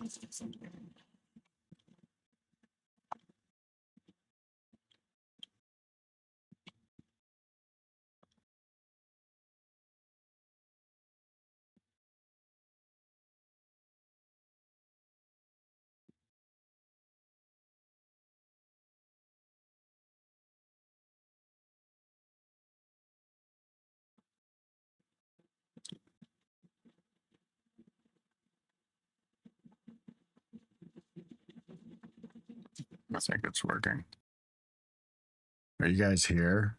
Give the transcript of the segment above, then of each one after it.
I think it's working. Are you guys here?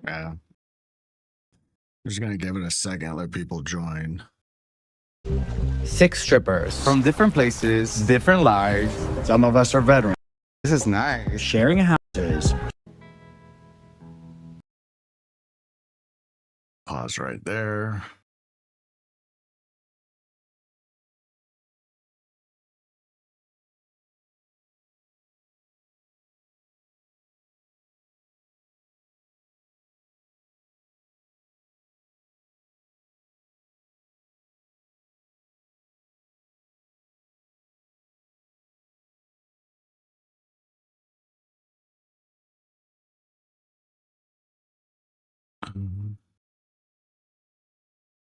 Yeah. I'm just gonna give it a second, let people join. 6 strippers From different places, different lives. Some of us are veterans. This is nice. sharing houses. Pause right there.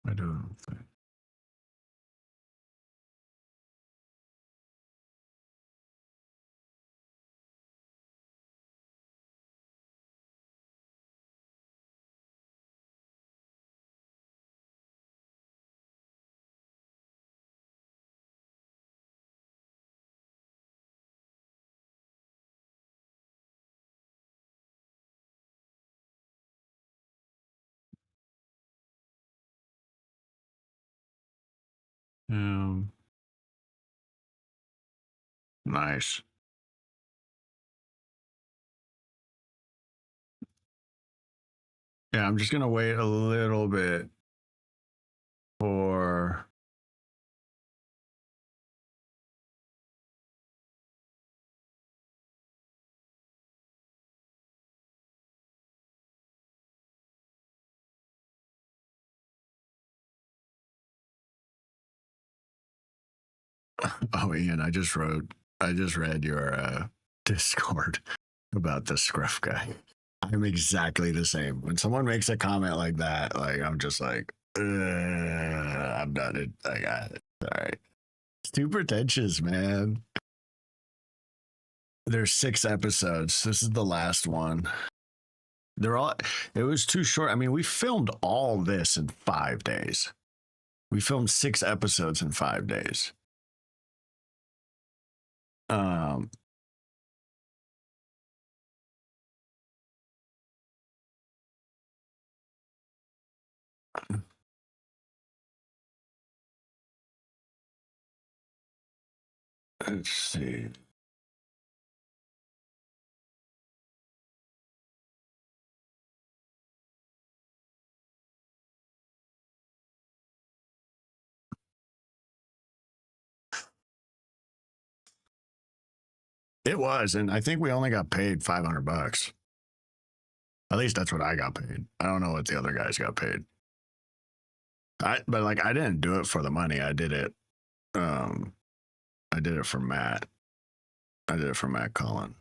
I don't think. Nice. Yeah, I'm just gonna wait a little bit for oh Ian, I just read your Discord about the scruff guy. I'm exactly the same. When someone makes a comment like that, like I'm just like, I'm done. I got it. All right. It's too pretentious, man. There's 6 episodes. This is the last one. It was too short. I mean, we filmed all this in 5 days. We filmed 6 episodes in 5 days. Let's see. It was, and I think we only got paid $500. At least that's what I got paid. I don't know what the other guys got paid. But like I didn't do it for the money. I did it. I did it for Matt. I did it for Matt Cullen.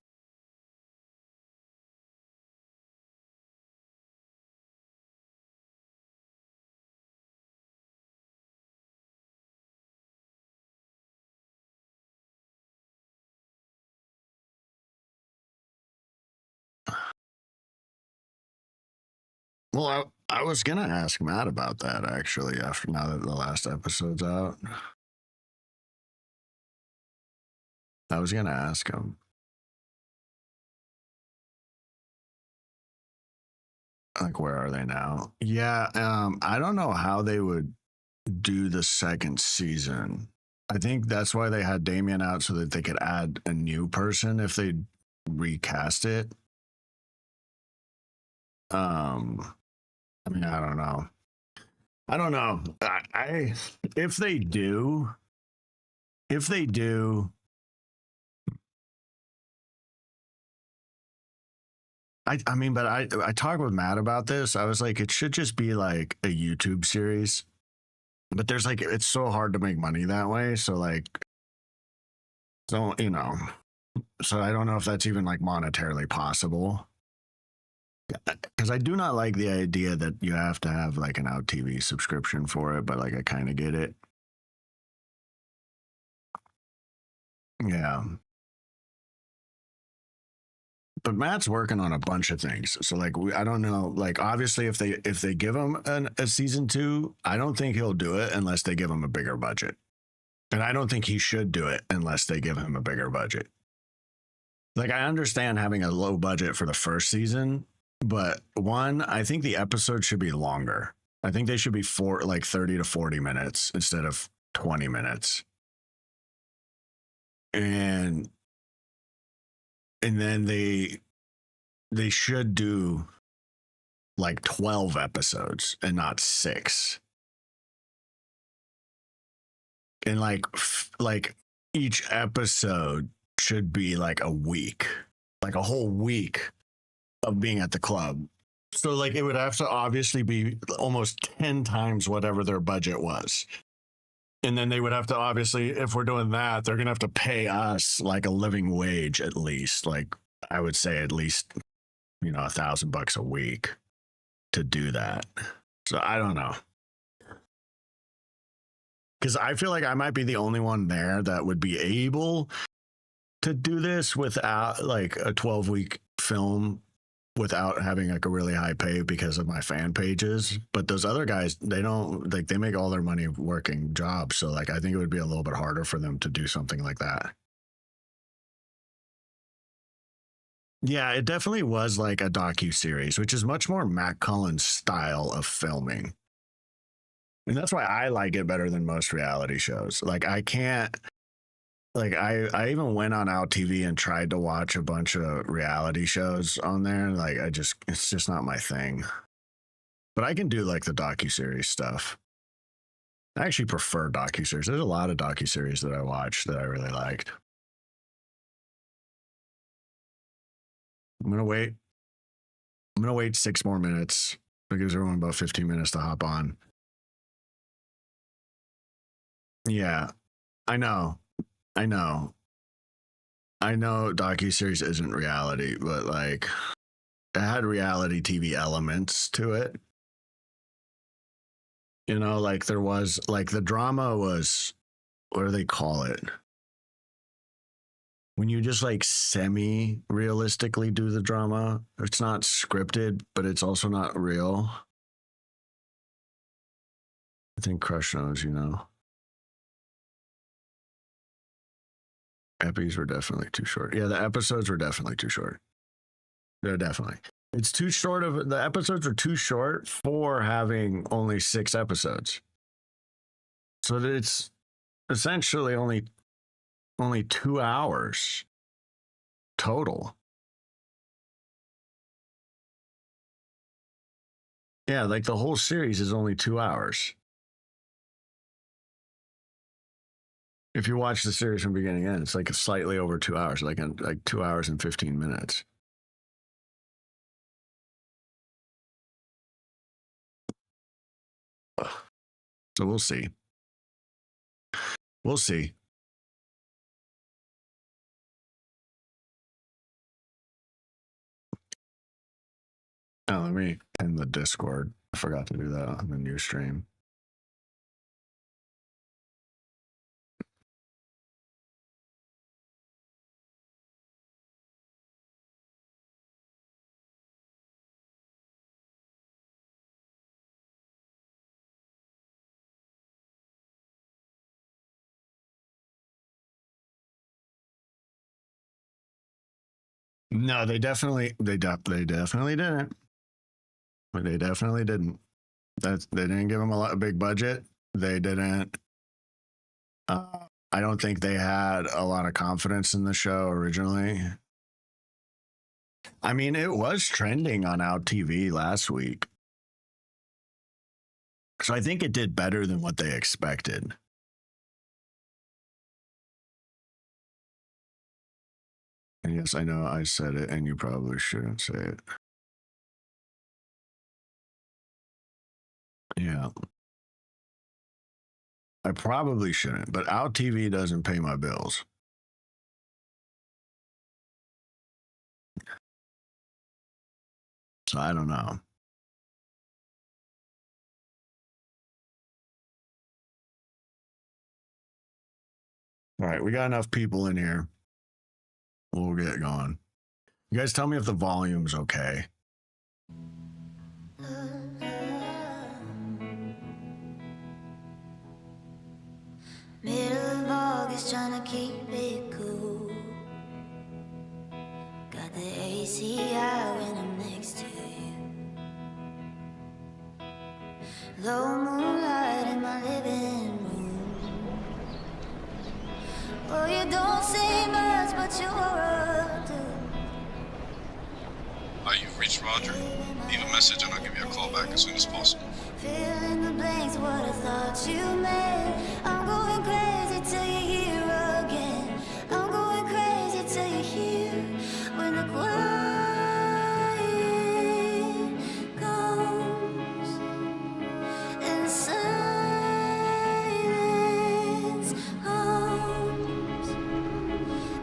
Well, I was gonna ask Matt about that actually. After now that the last episode's out, I was gonna ask him. Like, where are they now? Yeah, I don't know how they would do the second season. I think that's why they had Damien out so that they could add a new person if they recast it. I mean, I don't know. I don't know. I if they do, I mean, but I talked with Matt about this. I was like, it should just be like a YouTube series. But there's like it's so hard to make money that way. So like don't so I don't know if that's even like monetarily possible. Because I do not like the idea that you have to have like an out TV subscription for it, but like I kind of get it. Yeah. But Matt's working on a bunch of things. So like I don't know. Like obviously if they give him a season 2, I don't think he'll do it unless they give him a bigger budget. And I don't think he should do it unless they give him a bigger budget. Like I understand having a low budget for the first season, but one, I think the episode should be longer. I think they should be 30 to 40 minutes instead of 20 minutes. And then they should do like 12 episodes and not 6. And like each episode should be like a week, like a whole week of being at the club. So like it would have to obviously be almost 10 times whatever their budget was. And then they would have to obviously, if we're doing that, they're going to have to pay us like a living wage at least. Like I would say at least, $1,000 a week to do that. So I don't know. Because I feel like I might be the only one there that would be able to do this without like a 12-week film without having like a really high pay because of my fan pages. But those other guys, they don't like, they make all their money working jobs. So like, I think it would be a little bit harder for them to do something like that. Yeah, it definitely was like a docu-series, which is much more Matt Cullen's style of filming. And that's why I like it better than most reality shows. Like I can't, like I even went on Out TV and tried to watch a bunch of reality shows on there. Like it's just not my thing. But I can do like the docuseries stuff. I actually prefer docuseries. There's a lot of docuseries that I watched that I really liked. I'm gonna wait 6 more minutes. That gives everyone about 15 minutes to hop on. Yeah, I know. I know docuseries isn't reality, but like it had reality TV elements to it. Like there was like the drama was, what do they call it? When you just like semi realistically do the drama, it's not scripted, but it's also not real. I think Crush knows, Eppies were definitely too short. Yeah, the episodes were definitely too short. They're definitely. It's too short of the episodes are too short for having only 6 episodes. So that it's essentially only 2 hours total. Yeah, like the whole series is only 2 hours. If you watch the series from beginning to end, it's like slightly over 2 hours, like 2 hours and 15 minutes. So we'll see. We'll see. Oh, let me end the Discord. I forgot to do that on the new stream. No, they definitely didn't. They definitely didn't. They didn't give them a big budget. They didn't. I don't think they had a lot of confidence in the show originally. I mean, it was trending on Out TV last week, so I think it did better than what they expected. And yes, I know I said it, and you probably shouldn't say it. Yeah. I probably shouldn't, but Out TV doesn't pay my bills. So I don't know. All right, we got enough people in here. We'll get going. You guys tell me if the volume's okay. Middle of August, trying to keep it cool. Got the AC out when I'm next to you. Low moonlight in my living room. Oh, you don't say much, but you're up to. You've reached Roger. Leave a message and I'll give you a call back as soon as possible. Fill in the blanks, what I thought you meant. I'm going crazy till you're here again. I'm going crazy till you're here. When the quiet comes and silence hums,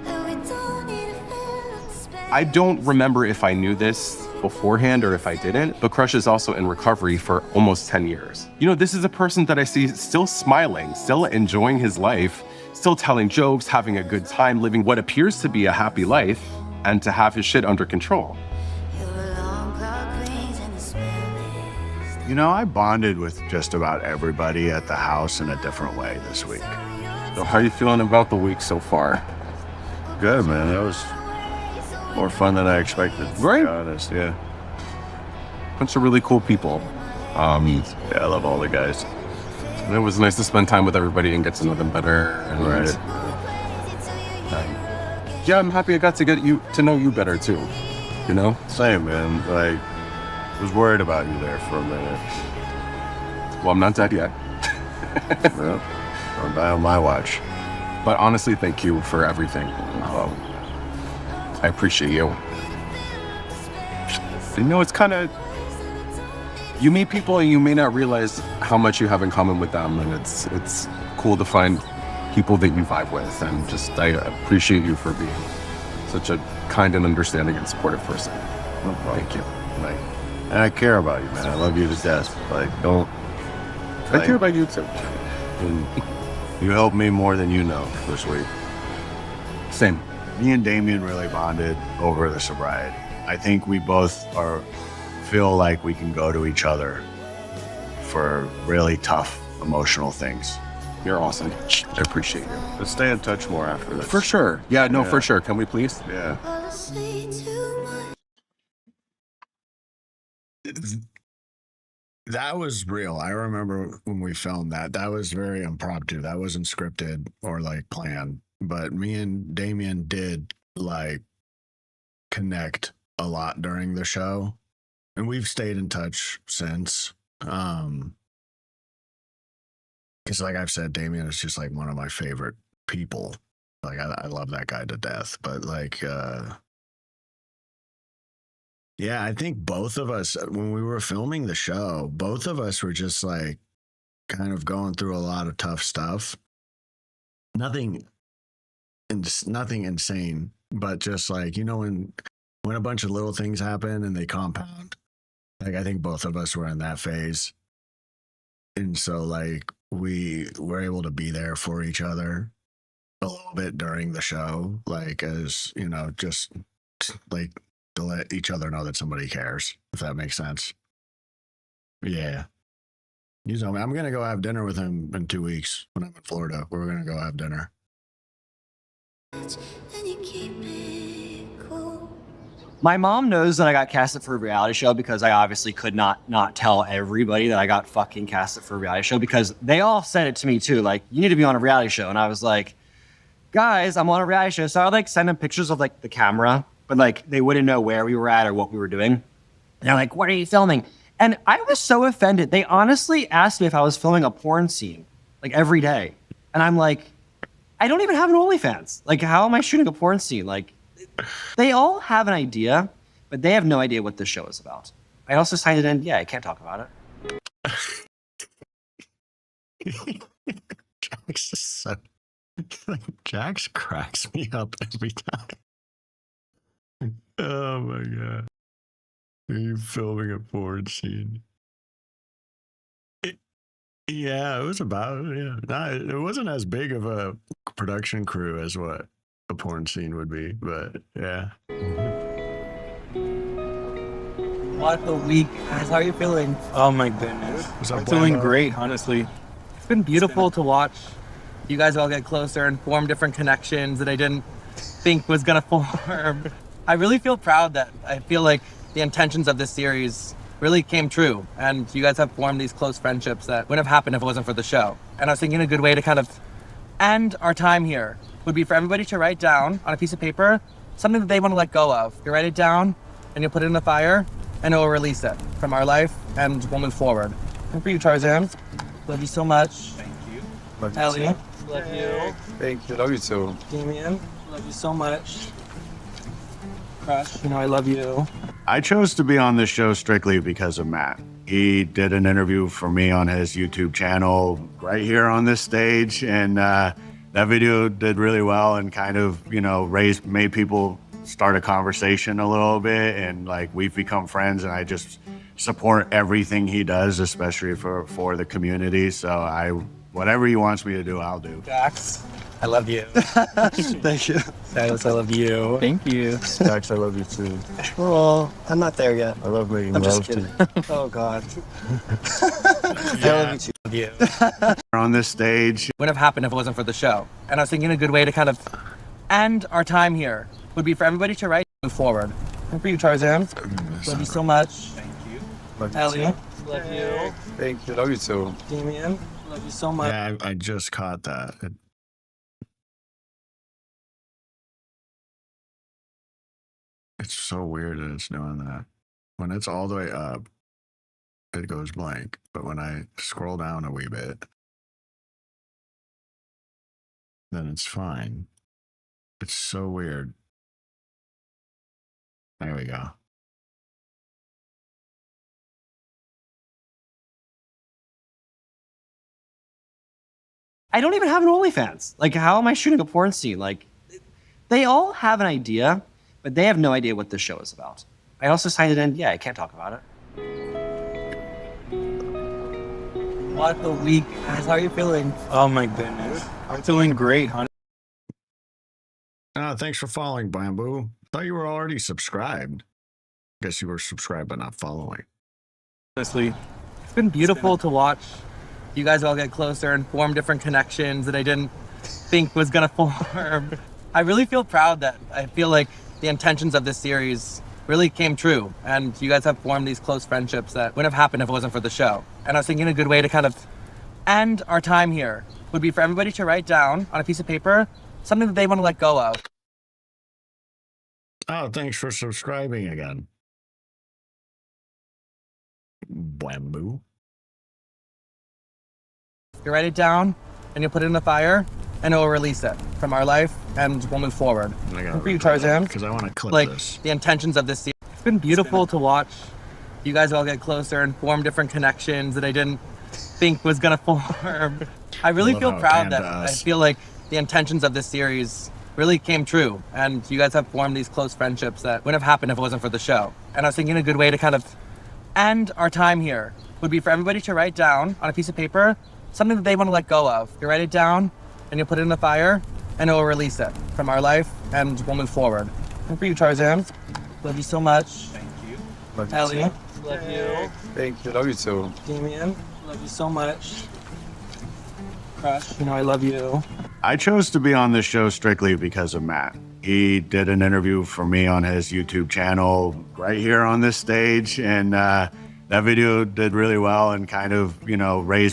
and we don't need to fill up the space. I don't remember if I knew this beforehand or if I didn't, but Crush is also in recovery for almost 10 years. You know, this is a person that I see still smiling, still enjoying his life, still telling jokes, having a good time, living what appears to be a happy life, and to have his shit under control. Your alarm clock rings and the smell is. You know, I bonded with just about everybody at the house in a different way this week. So how are you feeling about the week so far? Good, man. That was more fun than I expected, to Right? be honest. Yeah. Bunch of really cool people. Yeah, I love all the guys. And it was nice to spend time with everybody and get to know them better. And, Right. yeah, I'm happy I got to get you to know you better too. You know? Same, man. Like, was worried about you there for a minute. Well, I'm not dead yet. Well, don't die on my watch. But honestly, thank you for everything. I appreciate you. You know, it's kind of, you meet people and you may not realize how much you have in common with them, and it's cool to find people that you vibe with, and just I appreciate you for being such a kind and understanding and supportive person. No problem. Thank you. Like, and I care about you, man. I love you to death. Like, don't. I care about you too. And you helped me more than you know this week. Same. Me and Damien really bonded over the sobriety. I think we both feel like we can go to each other for really tough emotional things. You're awesome. I appreciate you. Let's stay in touch more after this. For sure. Yeah, no, Yeah. for sure. Can we please? Yeah. Fall asleep too much. That was real. I remember when we filmed that. That was very impromptu. That wasn't scripted or like planned. But me and Damien did like connect a lot during the show. And we've stayed in touch since. Because like I've said, Damien is just like one of my favorite people. Like I love that guy to death. But like yeah, I think both of us, when we were filming the show, both of us were just like kind of going through a lot of tough stuff. Nothing insane, but just like, you know, when a bunch of little things happen and they compound. Like, I think both of us were in that phase. And so, like, we were able to be there for each other a little bit during the show, like, as, you know, just like to let each other know that somebody cares, if that makes sense. Yeah. You know, I'm going to go have dinner with him in 2 weeks when I'm in Florida. We're going to go have dinner. And you keep it cool. My mom knows that I got casted for a reality show because I obviously could not tell everybody that I got fucking casted for a reality show, because they all said it to me too. Like, you need to be on a reality show. And I was like, guys, I'm on a reality show. So I would like send them pictures of like the camera, but like they wouldn't know where we were at or what we were doing. And they're like, what are you filming? And I was so offended. They honestly asked me if I was filming a porn scene like every day. And I'm like, I don't even have an OnlyFans. Like, how am I shooting a porn scene? Like, they all have an idea, but they have no idea what this show is about. I also signed it in. Yeah, I can't talk about it. Jax is so... Jax cracks me up every time. Oh my god. Are you filming a porn scene? Yeah, it was about, yeah. It wasn't as big of a production crew as what a porn scene would be, but yeah. What a week, guys. How are you feeling? Oh my goodness. I'm feeling great, honestly. It's been beautiful to watch you guys all get closer and form different connections that I didn't think was gonna form. I really feel proud that I feel like the intentions of this series really came true, and you guys have formed these close friendships that wouldn't have happened if it wasn't for the show. And I was thinking a good way to kind of end our time here would be for everybody to write down on a piece of paper something that they want to let go of. You write it down and you'll put it in the fire and it will release it from our life and we'll move forward. And for you, Tarzan, love you so much. Thank you. Love you Ellie, too. love you. Thank you. Love you too. Damien, love you so much. Crush, you know I love you. I chose to be on this show strictly because of Matt. He did an interview for me on his YouTube channel right here on this stage, and that video did really well and kind of, you know, made people start a conversation a little bit, and like we've become friends, and I just support everything he does, especially for the community. So whatever he wants me to do, I'll do. Jax, I love you. Thank you. Silas, I love you. Thank you. Jax, I love you too. Well, I'm not there yet. I love making I'm love just to kidding. you. Oh, God. I love you too. Love you. On this stage, Wouldn't have happened if it wasn't for the show. And I was thinking a good way to kind of end our time here would be for everybody to write and move forward. And for you, Tarzan, love you so much. Thank you. Love you Ellie, too. love you. Thank you. Love you too. Damien, love you so much. Yeah, I just caught that. It's so weird that it's doing that. When it's all the way up, it goes blank. But when I scroll down a wee bit, then it's fine. It's so weird. There we go. I don't even have an OnlyFans. Like, how am I shooting a porn scene? Like, they all have an idea, but they have no idea what this show is about. I also signed it in. Yeah, I can't talk about it. What a week, guys. How are you feeling? Oh my goodness. I'm feeling great, honestly. Thanks for following, Bamboo. Thought you were already subscribed. Guess you were subscribed but not following. It's been beautiful to watch you guys all get closer and form different connections that I didn't think was gonna form. I really feel proud that I feel like the intentions of this series really came true, and you guys have formed these close friendships that wouldn't have happened if it wasn't for the show. And I was thinking a good way to kind of end our time here would be for everybody to write down on a piece of paper something that they want to let go of. Oh, thanks for subscribing again. Bamboo. You write it down and you'll put it in the fire and it will release it from our life and we'll move forward. And for you, Tarzan, because I want to clip like this. the intentions of this series. It's been beautiful to watch you guys all get closer and form different connections that I didn't think was gonna form. I really Love feel how it proud panned that to I us. feel like the intentions of this series really came true, and you guys have formed these close friendships that wouldn't have happened if it wasn't for the show. And I was thinking a good way to kind of end our time here would be for everybody to write down on a piece of paper something that they want to let go of. You write it down and you'll put it in the fire and it will release it from our life and we'll move forward. And for you, Tarzan, love you so much. Thank you. Love you Ellie, too. love you. Thank you. Love you too. Damien, love you so much. Crush, you know I love you. I chose to be on this show strictly because of Matt. He did an interview for me on his YouTube channel right here on this stage, and that video did really well and kind of,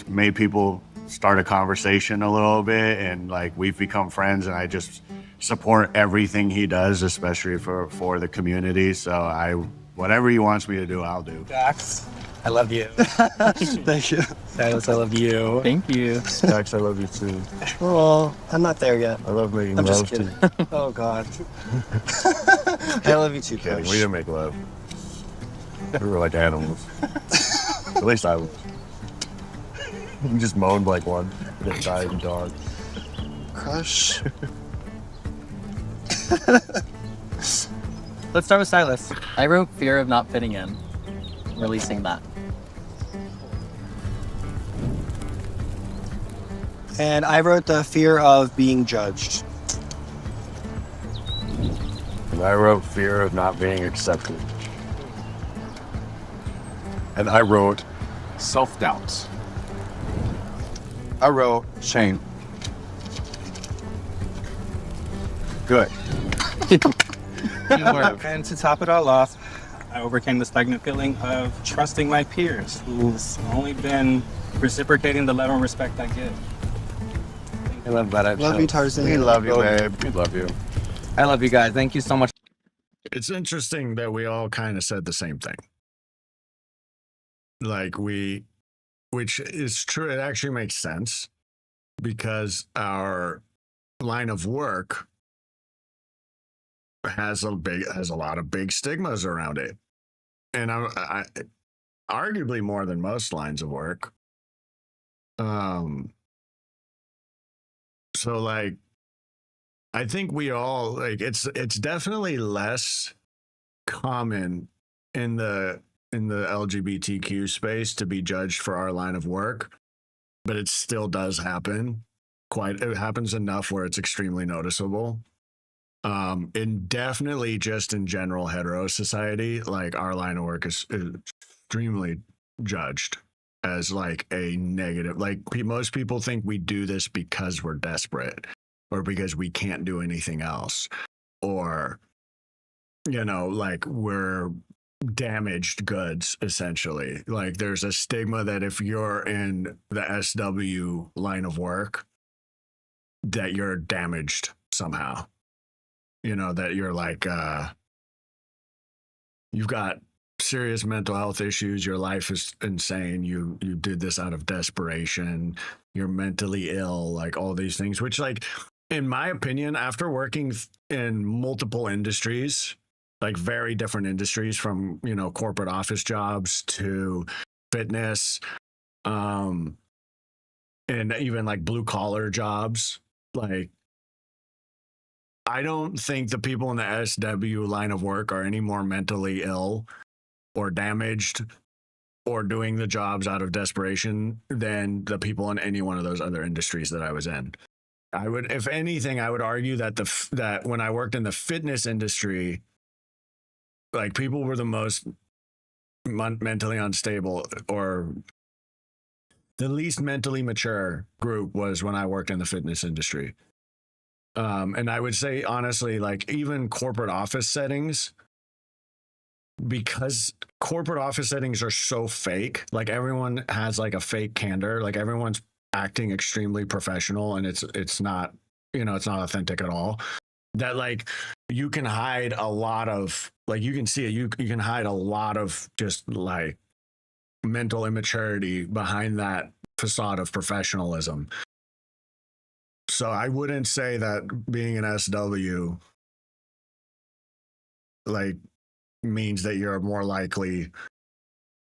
made people start a conversation a little bit, and like we've become friends, and I just support everything he does, especially for the community. So whatever he wants me to do, I'll do. Dax, I love you. Thank you. Silas, I love you. Thank you. Dax, I love you too. Well, I'm not there yet. I love making I'm love just to kidding. you. Oh God. I love you too, Kidding. Coach. We didn't make love. We were like animals. At least I was. We just moaned like one. Get tired dog. Crush. Let's start with Silas. I wrote fear of not fitting in, releasing that. And I wrote the fear of being judged. And I wrote fear of not being accepted. And I wrote self-doubt. I wrote shame. Good. Teamwork. And to top it all off, I overcame the stagnant feeling of trusting my peers, who's only been reciprocating the level of respect I give. I love that. Love you, Tarzan. We love you, babe. We love you. I love you guys. Thank you so much. It's interesting that we all kind of said the same thing. Which is true. It actually makes sense because our line of work has a lot of big stigmas around it, and I arguably more than most lines of work. So like, I think we all like it's definitely less common in the LGBTQ space to be judged for our line of work, but it still does happen. It happens enough where it's extremely noticeable. And definitely just in general hetero society, like our line of work is extremely judged as like a negative. Like most people think we do this because we're desperate or because we can't do anything else, or like we're damaged goods essentially. Like there's a stigma that if you're in the SW line of work that you're damaged somehow, that you're like you've got serious mental health issues, your life is insane, you did this out of desperation, you're mentally ill, like all these things, which like in my opinion, after working in multiple industries, like very different industries, from corporate office jobs to fitness, and even like blue collar jobs, like I don't think the people in the SW line of work are any more mentally ill or damaged or doing the jobs out of desperation than the people in any one of those other industries that I was in. I would, if anything, I would argue that that when I worked in the fitness industry, like people were the most mentally unstable, or the least mentally mature group was when I worked in the fitness industry. And I would say honestly, like even corporate office settings, because corporate office settings are so fake, like everyone has like a fake candor, like everyone's acting extremely professional, and it's not, it's not authentic at all. That like you can hide a lot of, like you can see it, you can hide a lot of just like mental immaturity behind that facade of professionalism. So I wouldn't say that being an SW like means that you're more likely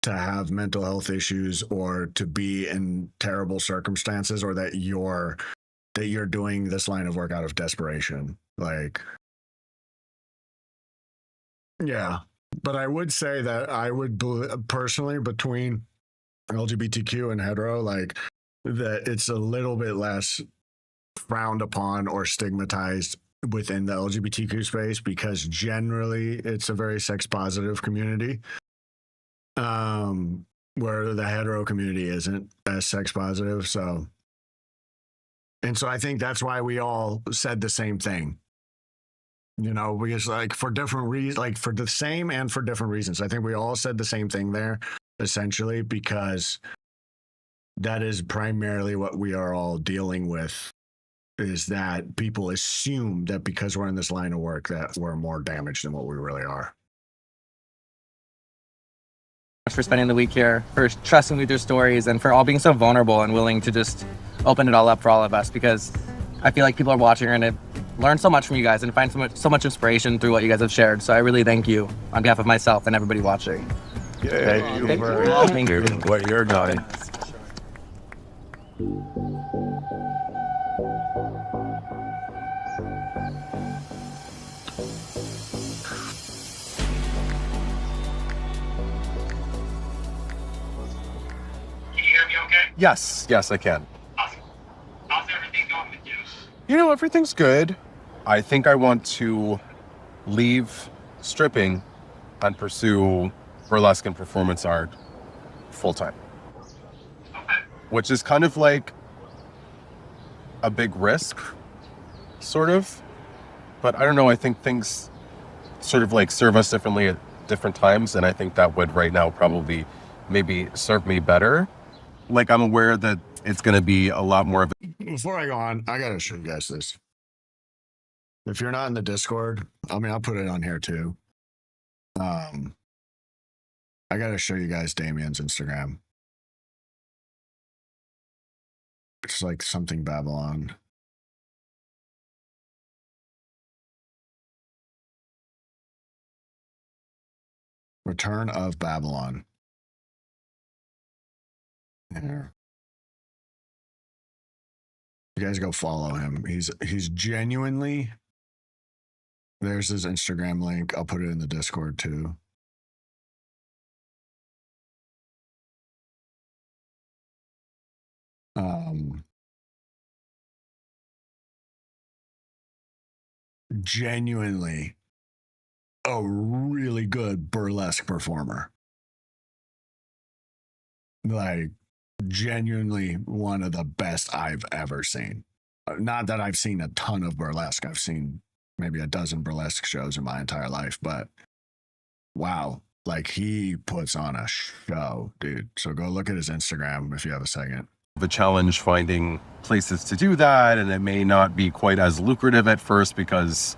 to have mental health issues or to be in terrible circumstances, or that you're doing this line of work out of desperation. Like, yeah. But I would say that I would personally, between LGBTQ and hetero, like, that it's a little bit less frowned upon or stigmatized within the LGBTQ space, because generally it's a very sex positive community, where the hetero community isn't as sex positive. So I think that's why we all said the same thing, because, like, for different reasons, like for the same and for different reasons. I think we all said the same thing there, essentially, because that is primarily what we are all dealing with, is that people assume that because we're in this line of work that we're more damaged than what we really are. For spending the week here, for trusting with your stories, and for all being so vulnerable and willing to just open it all up for all of us, because I feel like people are watching and to learn so much from you guys and find so much inspiration through what you guys have shared. So I really thank you on behalf of myself and everybody watching. Thank you for Thank you. what you're doing. Yes, I can. Awesome. How's everything going with you? Everything's good. I think I want to leave stripping and pursue burlesque and performance art full time. Okay. Which is kind of like a big risk, sort of. But I don't know, I think things sort of like serve us differently at different times, and I think that would right now probably maybe serve me better. Like, I'm aware that it's going to be a lot more of Before I go on, I gotta show you guys this. If you're not in the Discord, I'll put it on here too. I gotta show you guys Damien's Instagram. It's like something Babylon. Return of Babylon. There. You guys go follow him. He's genuinely. There's his Instagram link. I'll put it in the Discord too. Genuinely a really good burlesque performer. Like, genuinely one of the best I've ever seen. Not that I've seen a ton of burlesque. I've seen maybe a dozen burlesque shows in my entire life, but wow, like, he puts on a show, dude. So go look at his Instagram if you have a second. a challenge finding places to do that, and it may not be quite as lucrative at first because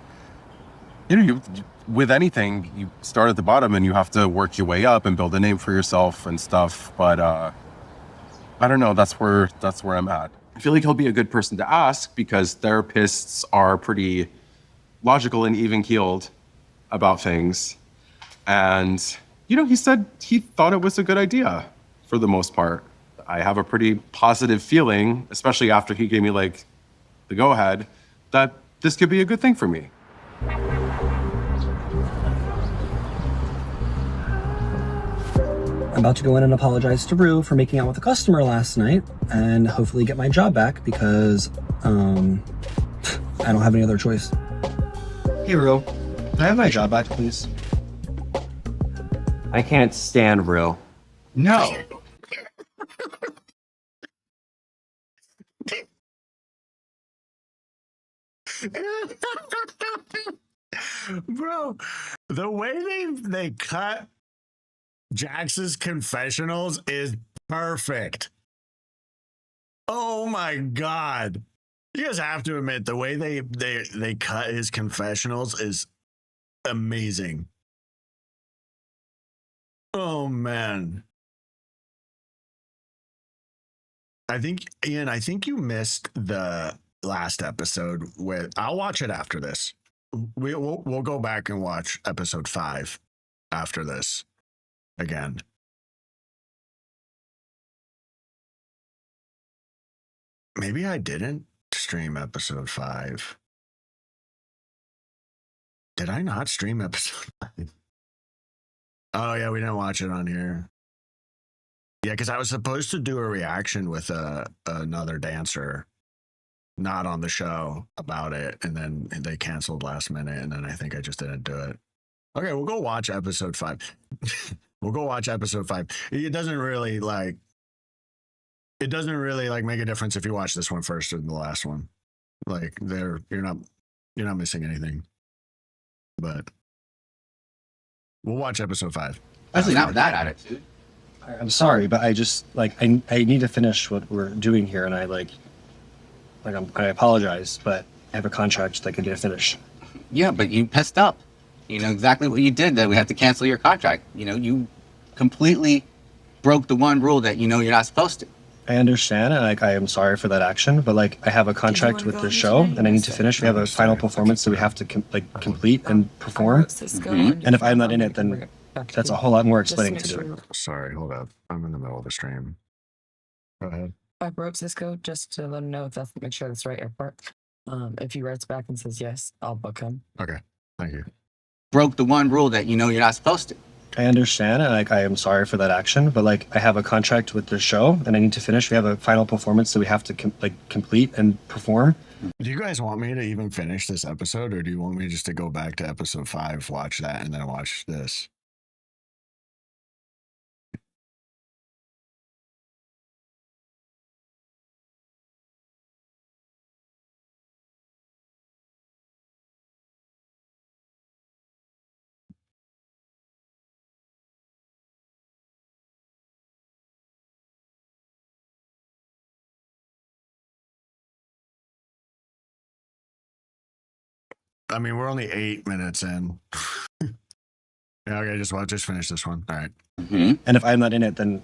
with anything you start at the bottom and you have to work your way up and build a name for yourself and stuff. But I don't know, that's where I'm at. I feel like he'll be a good person to ask because therapists are pretty logical and even-keeled about things. And he said he thought it was a good idea for the most part. I have a pretty positive feeling, especially after he gave me like the go-ahead, that this could be a good thing for me. I'm about to go in and apologize to Rue for making out with a customer last night and hopefully get my job back because I don't have any other choice. Hey, Rue. Can I have my job back, please? I can't stand Rue. No. Bro, the way they cut Jax's confessionals is perfect. Oh my god. You guys have to admit the way they cut his confessionals is amazing. Oh man. Ian, I think you missed the last episode with. I'll watch it after this. We'll go back and watch episode 5 after this again. Maybe I didn't stream episode 5. Did I not stream episode 5? Oh, yeah, we didn't watch it on here. Yeah, because I was supposed to do a reaction with another dancer, not on the show, about it, and then they canceled last minute, and then I think I just didn't do it. Okay, we'll go watch episode 5. We'll go watch episode 5. It doesn't really like make a difference if you watch this one first or the last one. Like you're not missing anything. But we'll watch episode 5. Especially not with that attitude. I'm sorry, but I just like I need to finish what we're doing here, and I apologize, but I have a contract that I need to finish. Yeah, but you pissed up. You know exactly what you did, that we have to cancel your contract. You know, you completely broke the one rule that you know you're not supposed to. I understand, and I am sorry for that action, but I have a contract with the show, and I need to finish. We have a final performance that we have to complete and perform. And if I'm not in it, then that's a whole lot more explaining to do. Sorry, hold up. I'm in the middle of the stream. Go ahead. I wrote Cisco just to let him know if make sure that's the right airport. If he writes back and says yes, I'll book him. Okay, thank you. Broke the one rule that you know you're not supposed to. I understand, and I am sorry for that action, but I have a contract with the show, and I need to finish. We have a final performance that we have to complete and perform. Do you guys want me to even finish this episode, or do you want me just to go back to episode 5, watch that, and then watch this? I mean, we're only 8 minutes in. Yeah, okay, just finish this one. All right. Mm-hmm. And if I'm not in it, then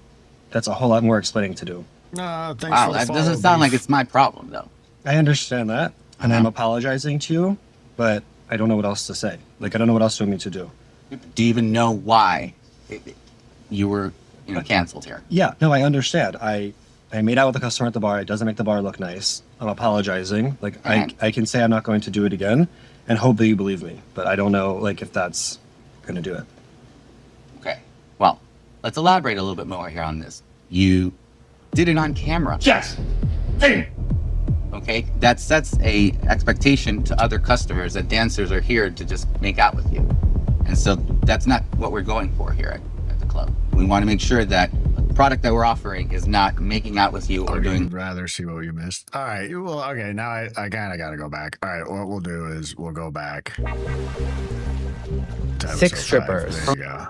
that's a whole lot more explaining to do. No, thanks wow, for the that follow, doesn't sound beef. like it's my problem, though. I understand that, and I'm apologizing to you, but I don't know what else to say. I don't know what else you want me to do. Do you even know why you were, canceled here? Yeah, no, I understand. I made out with the customer at the bar. It doesn't make the bar look nice. I'm apologizing. I can say I'm not going to do it again, and hope that you believe me. But I don't know, if that's going to do it. Okay. Well, let's elaborate a little bit more here on this. You did it on camera. Yes. Hey. Okay, that sets a expectation to other customers that dancers are here to just make out with you. And so that's not what we're going for here at the club. We want to make sure that the product that we're offering is not making out with you or doing... I'd rather see what you missed. All right, well, okay, now I kind of got to go back. All right, what we'll do is we'll go back to 6 strippers. There you go.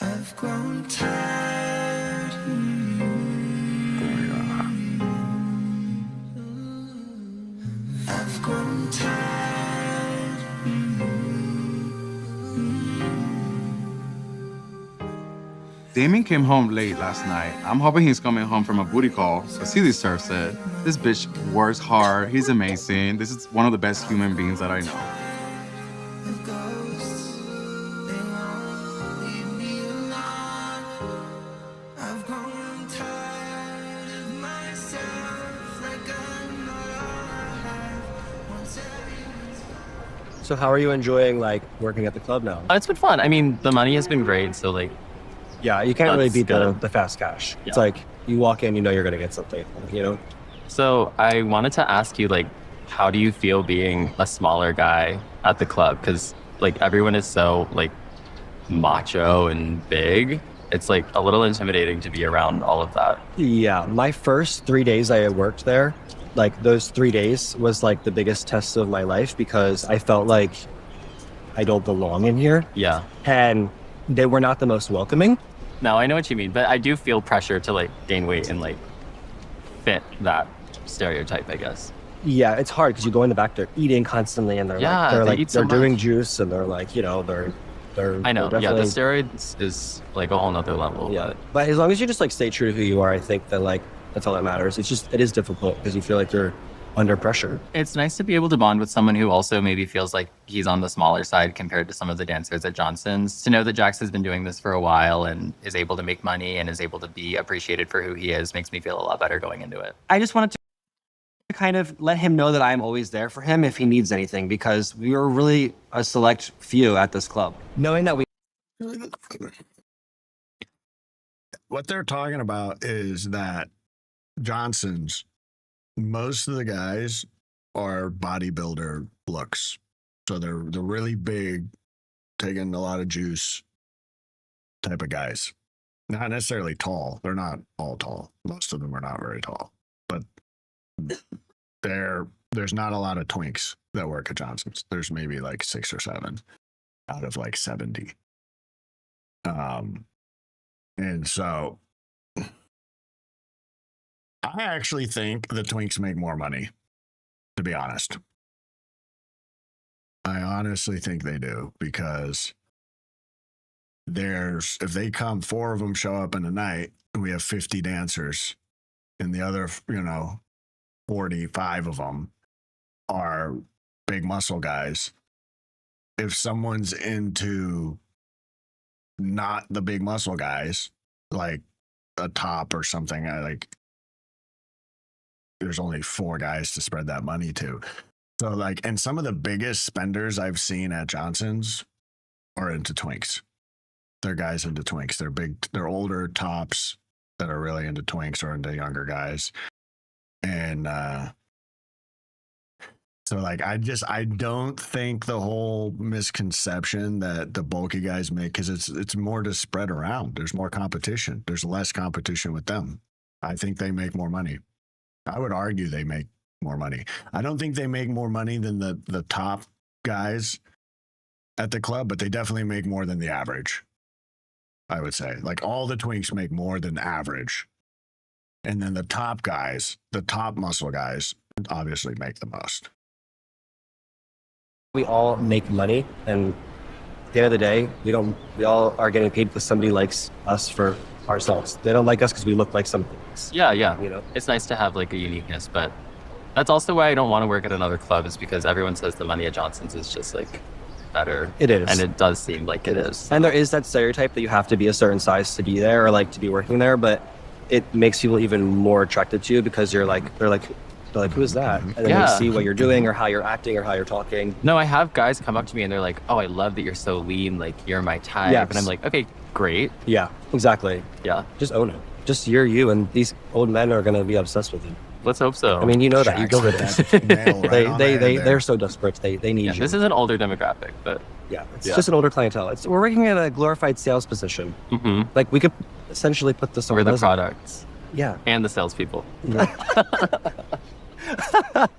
I've grown tired. There we go. I've grown tired. Damien came home late last night. I'm hoping he's coming home from a booty call. So see this surf said. This bitch works hard. He's amazing. This is one of the best human beings that I know. So how are you enjoying working at the club now? It's been fun. I mean, the money has been great. So Yeah, you can't really That's beat good. the fast cash. Yeah. It's you walk in, you know you're gonna get something. So I wanted to ask you, how do you feel being a smaller guy at the club? Because everyone is so macho and big. It's a little intimidating to be around all of that. Yeah, my first 3 days I had worked there, those 3 days was the biggest test of my life because I felt like I don't belong in here. Yeah. And they were not the most welcoming. No, I know what you mean, but I do feel pressure to gain weight and fit that stereotype, I guess. Yeah, it's hard because you go in the back, they're eating constantly, and they eat so they're doing much. juice, and they're they're. I know. they're Yeah, the definitely- steroids is a whole nother level. Yeah, but as long as you just stay true to who you are, I think that that's all that matters. It is difficult because you feel like you're under pressure. It's nice to be able to bond with someone who also maybe feels like he's on the smaller side compared to some of the dancers at Johnson's. To know that Jax has been doing this for a while and is able to make money and is able to be appreciated for who he is makes me feel a lot better going into it. I just wanted to kind of let him know that I'm always there for him if he needs anything, because we were really a select few at this club. Knowing that we What they're talking about is that Johnson's, most of the guys are bodybuilder looks. So they're really big, taking a lot of juice type of guys. Not necessarily tall. They're not all tall. Most of them are not very tall. But there's not a lot of twinks that work at Johnson's. There's maybe like 6 or 7 out of like 70. And so I actually think the twinks make more money, to be honest. I honestly think they do, because if they come, 4 of them show up in a night, and we have 50 dancers, and the other, 45 of them are big muscle guys. If someone's into not the big muscle guys, like a top or something, there's only 4 guys to spread that money to. So and some of the biggest spenders I've seen at Johnson's are into twinks. They're guys into twinks. They're older tops that are really into twinks or into younger guys. And so I don't think the whole misconception that the bulky guys make, because it's more to spread around. There's more competition. There's less competition with them. I think they make more money. I would argue they make more money. I don't think they make more money than the top guys at the club, but they definitely make more than the average. I would say all the twinks make more than average. And then the top guys, the top muscle guys, obviously make the most. We all make money, and at the end of the day, we all are getting paid because somebody likes us for ourselves. They don't like us because we look like something else. Yeah. It's nice to have a uniqueness, but that's also why I don't want to work at another club, is because everyone says the money at Johnson's is just better. It is. And it does seem like it is. And there is that stereotype that you have to be a certain size to be there or to be working there, but it makes people even more attracted to you because they're like, who is that? And then they see what you're doing or how you're acting or how you're talking. No, I have guys come up to me and they're like, oh, I love that you're so lean. You're my type. Yes. And I'm like, okay, great. Yeah, exactly. Yeah. Just own it. Just you're you, and these old men are going to be obsessed with it. Let's hope so. I mean, you know that. You go with that. They're so desperate. They need you. This is an older demographic, but it's just an older clientele. We're working at a glorified sales position. Mm-hmm. We could essentially put this on. We're the products. Yeah. And the salespeople. Yeah. That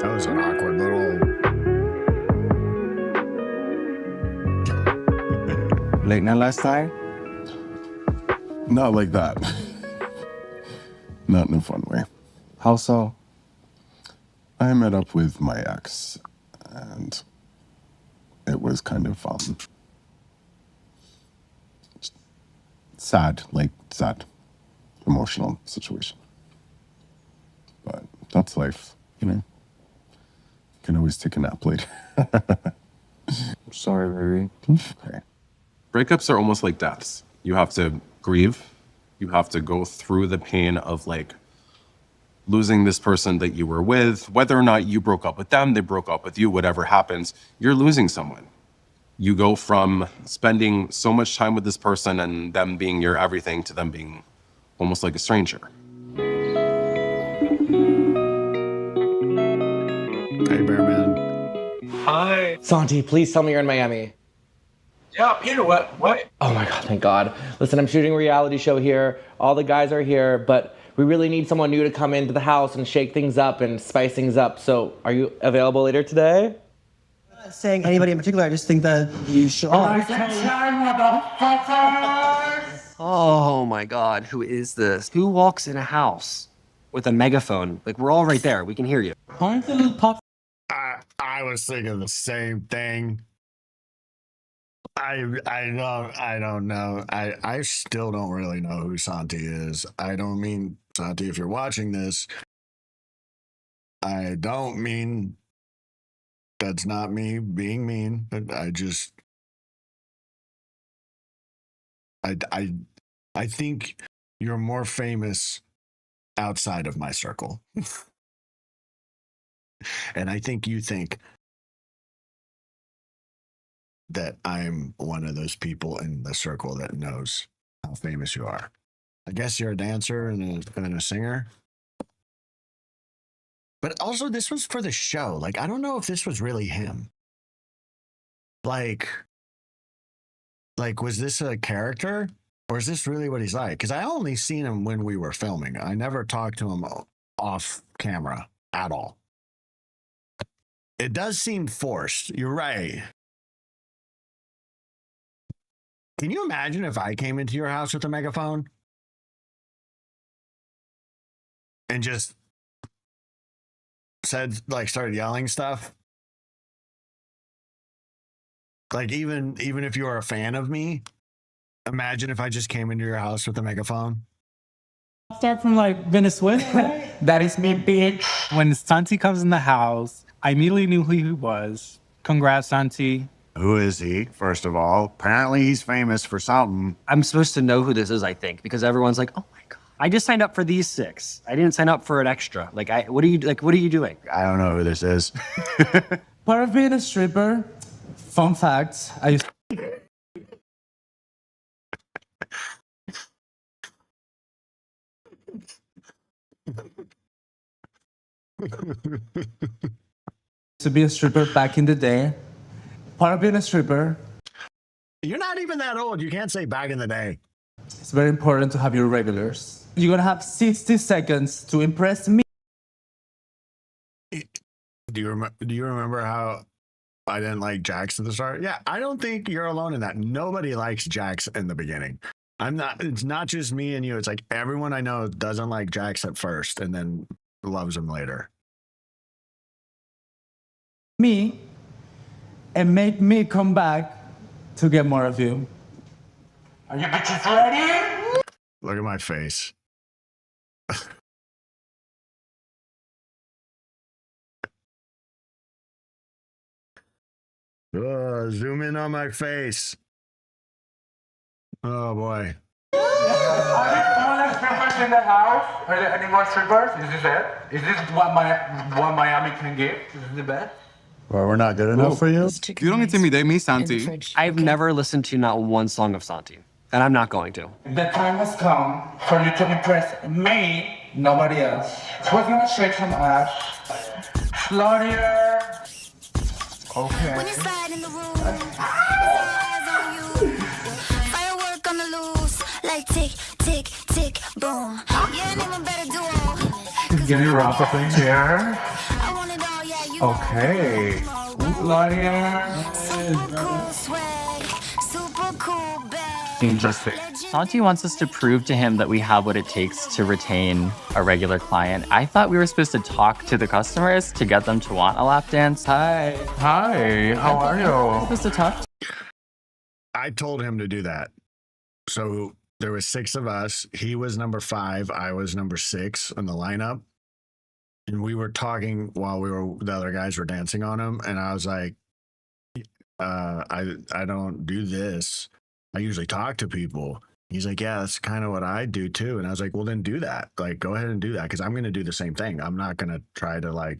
was an awkward little. Late night last night? Not like that. Not in a fun way. How so? I met up with my ex, and it was kind of sad, emotional situation. But that's life, You can always take a nap later. I'm sorry, baby. Okay. Breakups are almost like deaths. You have to grieve. You have to go through the pain of losing this person that you were with. Whether or not you broke up with them, they broke up with you, whatever happens, you're losing someone. You go from spending so much time with this person and them being your everything to them being almost like a stranger. Hey, Bear Man. Hi. Santi, please tell me you're in Miami. Yeah, Peter, what? Oh my God, thank God. Listen, I'm shooting a reality show here. All the guys are here, but we really need someone new to come into the house and shake things up and spice things up. So are you available later today? I'm not saying anybody in particular. I just think that you should. Oh my God, who is this? Who walks in a house with a megaphone? We're all right there. We can hear you. I was thinking the same thing. I don't know. I still don't really know who Santi is. I don't mean, Santi, if you're watching this, I don't mean that's not me being mean. I think you're more famous outside of my circle. And I think you think that I'm one of those people in the circle that knows how famous you are. I guess you're a dancer and a singer. But also, this was for the show. Like, I don't know if this was really him. Like, was this a character? Or is this really what he's like? Because I only seen him when we were filming. I never talked to him off camera at all. It does seem forced. You're right. Can you imagine if I came into your house with a megaphone? And just started yelling stuff? Like, even if you were a fan of me, imagine if I just came into your house with a megaphone. Start from like Venezuela. That is me, bitch. When Santi comes in the house, I immediately knew who he was. Congrats, Santi. Who is he, first of all? Apparently he's famous for something. I'm supposed to know who this is, I think, because everyone's like, oh my God. I just signed up for these 6. I didn't sign up for an extra. What are you doing? I don't know who this is. Part of being a stripper, fun fact, I used to be a stripper back in the day. Part of being a stripper, You're not even that old. You can't say back in the day. it's very important to have your regulars. You're gonna have 60 seconds to impress me. Do you remember how I didn't like Jax at the start? Yeah, I don't think you're alone in that. Nobody likes Jax in the beginning. It's not just me and you. It's like everyone I know doesn't like Jax at first and then loves him later. Me and make me come back to get more of you. Are you bitches ready? Look at my face. Zoom in on my face. Oh boy. Are there strippers in the house? Are there any more strippers? Is this it? Is this what Miami can give? Is this the best? Well, we're not good enough for you? You don't intimidate me, Santi. I've never listened to not one song of Santi, and I'm not going to. The time has come for you to impress me, nobody else. We're gonna shake some ass. Claudia. Okay. When you slide in the room, it's all eyes on you. Firework on the loose, like tick, tick, tick, boom. Yeah, and even better duo. Give me wrap up in here. I want it all, yeah, you Okay. Claudia. super cool swag, super cool bag. Interesting. Santi wants us to prove to him that we have what it takes to retain a regular client. I thought we were supposed to talk to the customers to get them to want a lap dance. Hi. Hi. How are you? Supposed to talk. I told him to do that. So there was 6 of us. He was number 5. I was number 6 in the lineup. And we were talking while the other guys were dancing on him. And I was like, I don't do this. I usually talk to people. He's like, yeah, that's kind of what I do too. And I was like, well, then do that. Like, go ahead and do that. Cause I'm going to do the same thing. I'm not going to try to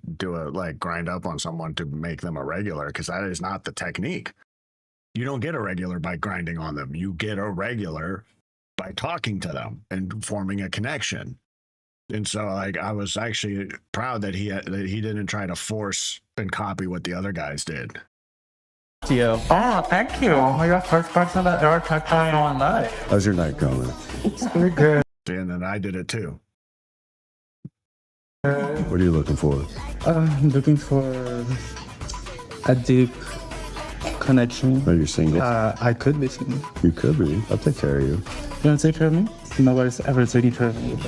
grind up on someone to make them a regular. Cause that is not the technique. You don't get a regular by grinding on them. You get a regular by talking to them and forming a connection. And so I was actually proud that he didn't try to force and copy what the other guys did. To you. Oh, thank you. You're the first person that ever touched on your life. How's your night going? It's very good. And then I did it too. What are you looking for? I'm looking for a deep connection. Are you single? I could be single. You could be. I'll take care of you. You want to take care of me? Nobody's ever taking care of me.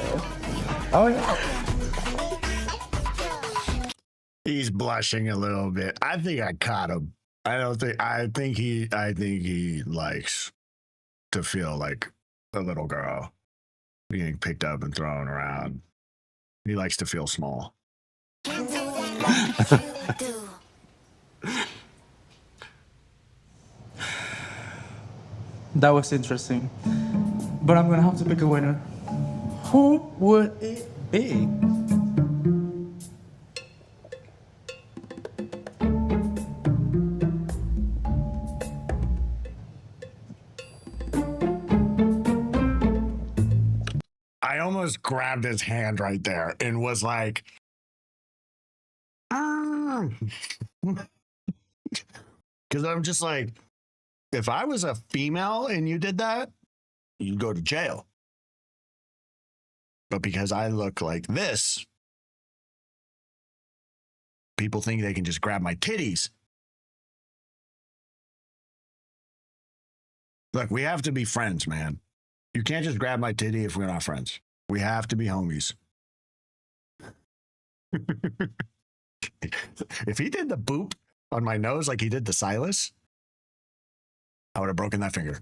Oh, yeah. He's blushing a little bit. I think I caught him. I think he likes to feel like a little girl being picked up and thrown around. He likes to feel small. Can't do That was interesting. But I'm gonna have to pick a winner. Who would it be? I almost grabbed his hand right there and was like, because I'm just like, if I was a female and you did that, you'd go to jail. But because I look like this, people think they can just grab my titties. Look, we have to be friends, man. You can't just grab my titty if we're not friends. We have to be homies. If he did the boop on my nose like he did to Silas, I would have broken that finger.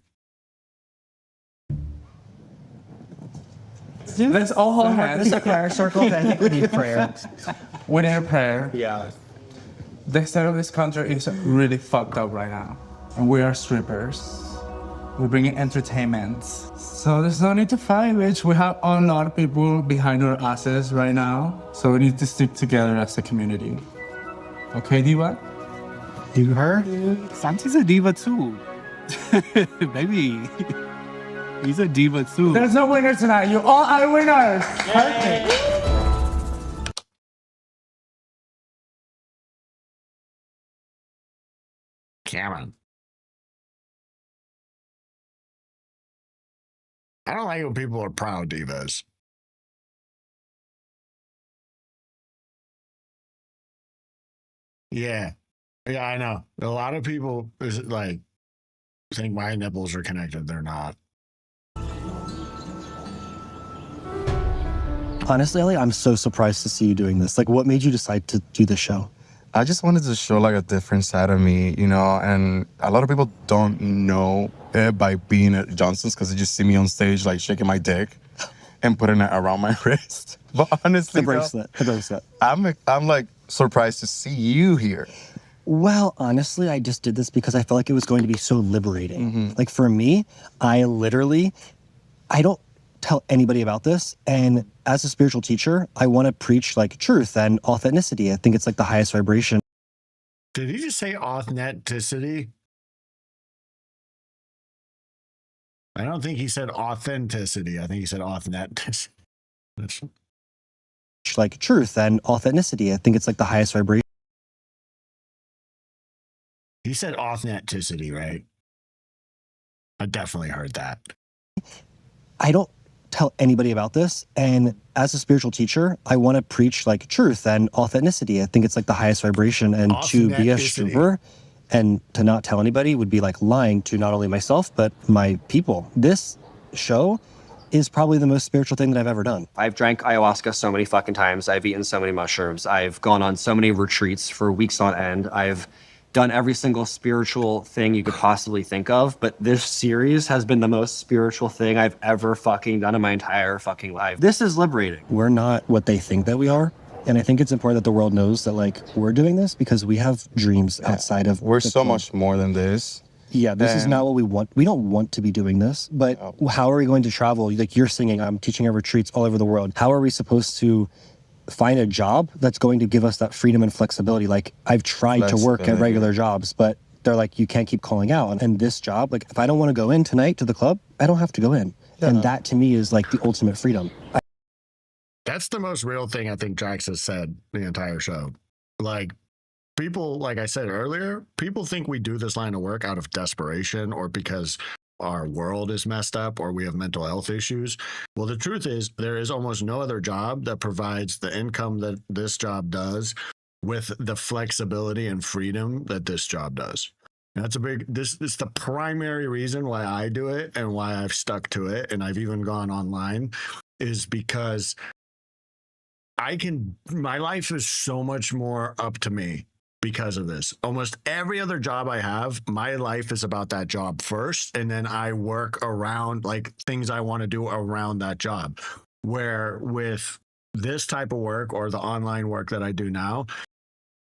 Let's all hold hands. It's a prayer circle. I think we need prayer. We need a prayer. Yeah. The state of this country is really fucked up right now. And we are strippers. We're bringing entertainment. So there's no need to fight, bitch. We have a lot of people behind our asses right now. So we need to stick together as a community. Okay, Diva? You heard? Santi's a diva too. Baby. He's a diva too. There's no winner tonight. You all are winners. Perfect. Cameron. I don't like when people are proud divas. Yeah. Yeah, I know. A lot of people is like think my nipples are connected. They're not. Honestly, Ellie, I'm so surprised to see you doing this. Like, what made you decide to do this show? I just wanted to show like a different side of me, you know, and a lot of people don't know it by being at Johnson's because they just see me on stage like shaking my dick and putting it around my wrist. But honestly, The bracelet. I'm like surprised to see you here. Well, honestly, I just did this because I felt like it was going to be so liberating. Like for me, I don't tell anybody about this. And as a spiritual teacher, I want to preach like truth and authenticity. I think it's like the highest vibration. Did he just say authenticity? I don't think he said authenticity. I think he said authenticity. Like truth and authenticity. I think it's like the highest vibration. He said authenticity, right? I definitely heard that. I don't tell anybody about this. And as a spiritual teacher, I want to preach like truth and authenticity. I think it's like the highest vibration. And to be a stripper and to not tell anybody would be like lying to not only myself, but my people. This show is probably the most spiritual thing that I've ever done. I've drank ayahuasca so many fucking times. I've eaten so many mushrooms. I've gone on so many retreats for weeks on end. I've done every single spiritual thing you could possibly think of, but this series has been the most spiritual thing I've ever fucking done in my entire fucking life. This is liberating. We're not what they think that we are. And I think it's important that the world knows that like we're doing this because we have dreams outside of. We're so much more than this. Yeah, this is not what we want. We don't want to be doing this, but how are we going to travel? Like you're singing, I'm teaching at retreats all over the world. How are we supposed to find a job that's going to give us that freedom and flexibility? Like I've tried to work at regular jobs, but they're like, you can't keep calling out. And this job, like if I don't want to go in tonight to the club, I don't have to go in. And that to me is like the ultimate freedom. That's the most real thing I think Jax has said the entire show. Like people, like I said earlier, people think we do this line of work out of desperation or because our world is messed up or we have mental health issues. Well, the truth is there is almost no other job that provides the income that this job does with the flexibility and freedom that this job does. And that's this is the primary reason why I do it and why I've stuck to it. And I've even gone online is because my life is so much more up to me because of this. Almost every other job I have, my life is about that job first. And then I work around like things I want to do around that job. Where with this type of work or the online work that I do now,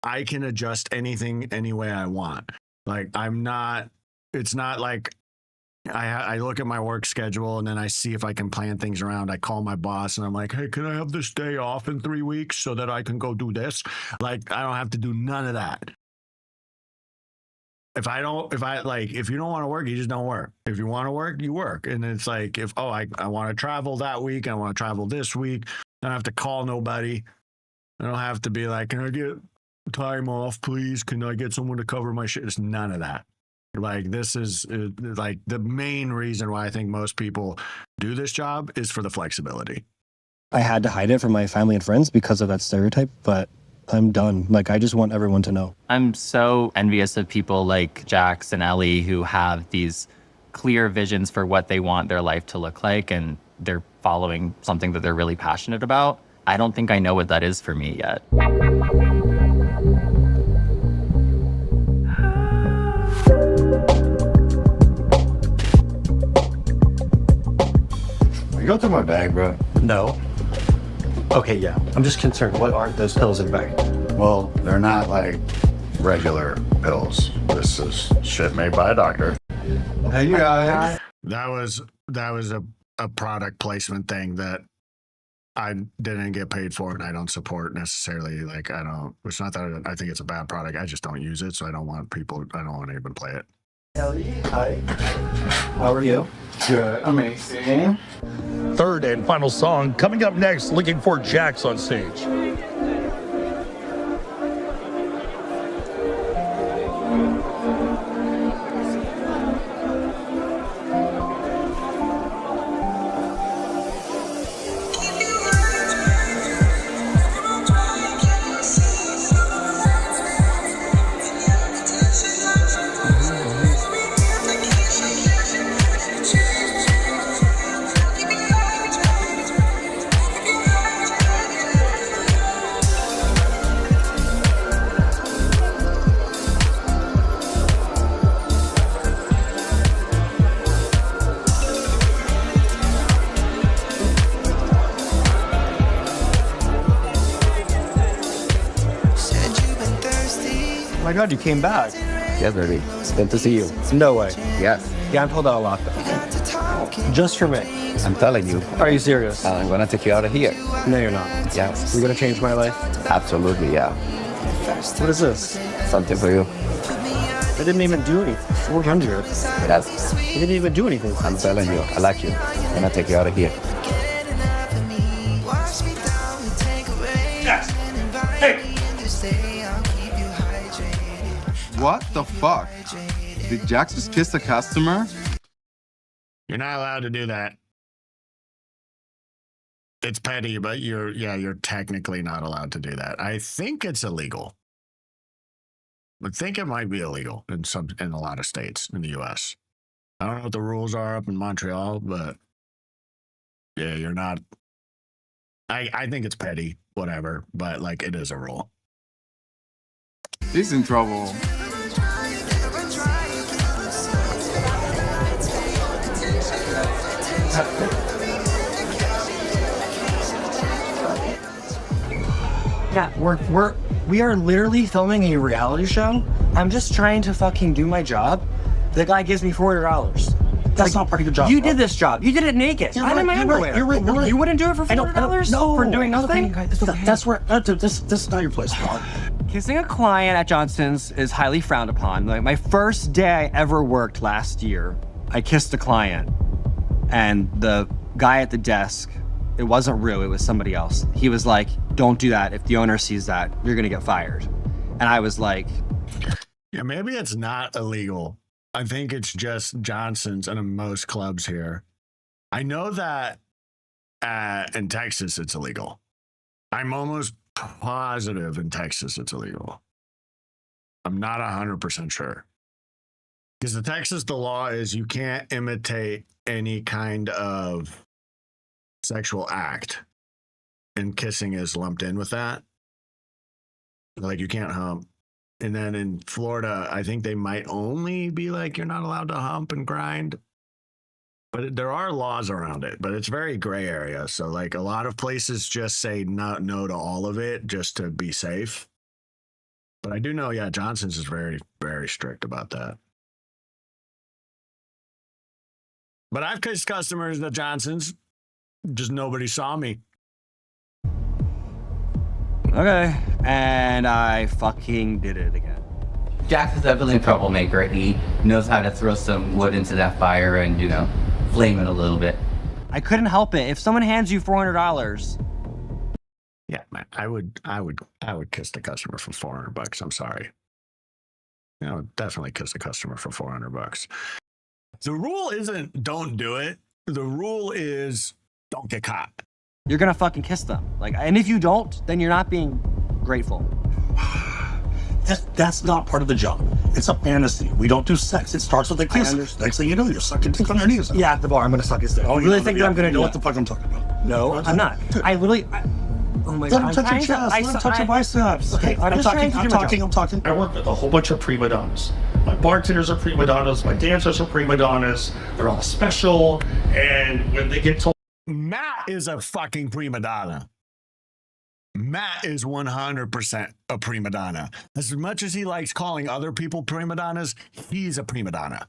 I can adjust anything any way I want. Like it's not like I look at my work schedule and then I see if I can plan things around. I call my boss and I'm like, hey, can I have this day off in 3 weeks so that I can go do this? Like, I don't have to do none of that. If you don't want to work, you just don't work. If you want to work, you work. And it's like, I want to travel that week, I want to travel this week, I don't have to call nobody. I don't have to be like, can I get time off, please? Can I get someone to cover my shit? It's none of that. Like, this is like the main reason why I think most people do this job is for the flexibility. I had to hide it from my family and friends because of that stereotype, but I'm done. Like, I just want everyone to know. I'm so envious of people like Jax and Ellie who have these clear visions for what they want their life to look like, and they're following something that they're really passionate about. I don't think I know what that is for me yet. You go through my bag, bro. No. Okay, yeah. I'm just concerned. What are those pills in the bag? Well, they're not like regular pills. This is shit made by a doctor. Hey, you guys. That was a product placement thing that I didn't get paid for and I don't support necessarily. Like, it's not that I think it's a bad product. I just don't use it. So I don't want to even play it. Ellie, hi. How are you? Good. Amazing. Third and final song coming up next, looking for Jax on stage. Oh my God, you came back. Yes, baby. It's good to see you. No way. Yes. Yeah, I'm pulled out a lot though. Just for me. I'm telling you. Are you serious? I'm gonna take you out of here. No, you're not. Yes. You're gonna change my life? Absolutely, yeah. What is this? Something for you. I didn't even do anything. 400. Yes. You didn't even do anything. I'm telling you, I like you. I'm gonna take you out of here. Yes. Hey. What the fuck? Did Jax just kiss a customer? You're not allowed to do that. It's petty, but you're technically not allowed to do that. I think it's illegal. I think it might be illegal in a lot of states in the US. I don't know what the rules are up in Montreal, but yeah, you're not. I think it's petty, whatever, but like it is a rule. He's in trouble. Yeah, we are literally filming a reality show. I'm just trying to fucking do my job. The guy gives me $400. That's not part of your job. You did this job. You did it naked. I'm in my underwear. You're right. You wouldn't do it for $400? No. For doing nothing? That's where. This is not your place. Kissing a client at Johnson's is highly frowned upon. Like my first day I ever worked last year, I kissed a client, and the guy at the desk, it wasn't Rue, it was somebody else. He was like, "Don't do that. If the owner sees that, you're gonna get fired." And I was like, yeah, maybe it's not illegal. I think it's just Johnson's and in most clubs here. I know that in Texas it's illegal. I'm almost positive in Texas it's illegal. I'm not 100% sure. Because the Texas, the law is you can't imitate any kind of sexual act, and kissing is lumped in with that. Like you can't hump. And then in Florida, I think they might only be like, you're not allowed to hump and grind. But there are laws around it, but it's very gray area. So like a lot of places just say no to all of it just to be safe. But I do know, yeah, Johnson's is very, very strict about that. But I've kissed customers at Johnson's, just nobody saw me. Okay. And I fucking did it again. Jax is definitely a troublemaker. He knows how to throw some wood into that fire and, you know, flame it a little bit. I couldn't help it. If someone hands you $400, Yeah, man, I would kiss the customer for $400. I'm sorry. You know, definitely kiss the customer for $400. The rule isn't don't do it. The rule is don't get caught. you're gonna fucking kiss them. Like, and if you don't, then you're not being grateful. That's not part of the job. It's a fantasy. We don't do sex. It starts with a kiss. Next thing you know, you're sucking dick on their knees. Yeah, at the bar, I'm gonna suck his dick. Oh, You really think that I'm gonna you know do what that? the fuck I'm talking about? No, I'm not. Oh my Let god. him touch your chest. Let him touch your biceps. Okay, I'm talking. I work with a whole bunch of prima donnas. My bartenders are prima donnas. My dancers are prima donnas. They're all special. And when they get told, Matt is a fucking prima donna. Matt is 100% a prima donna. As much as he likes calling other people prima donnas, he's a prima donna.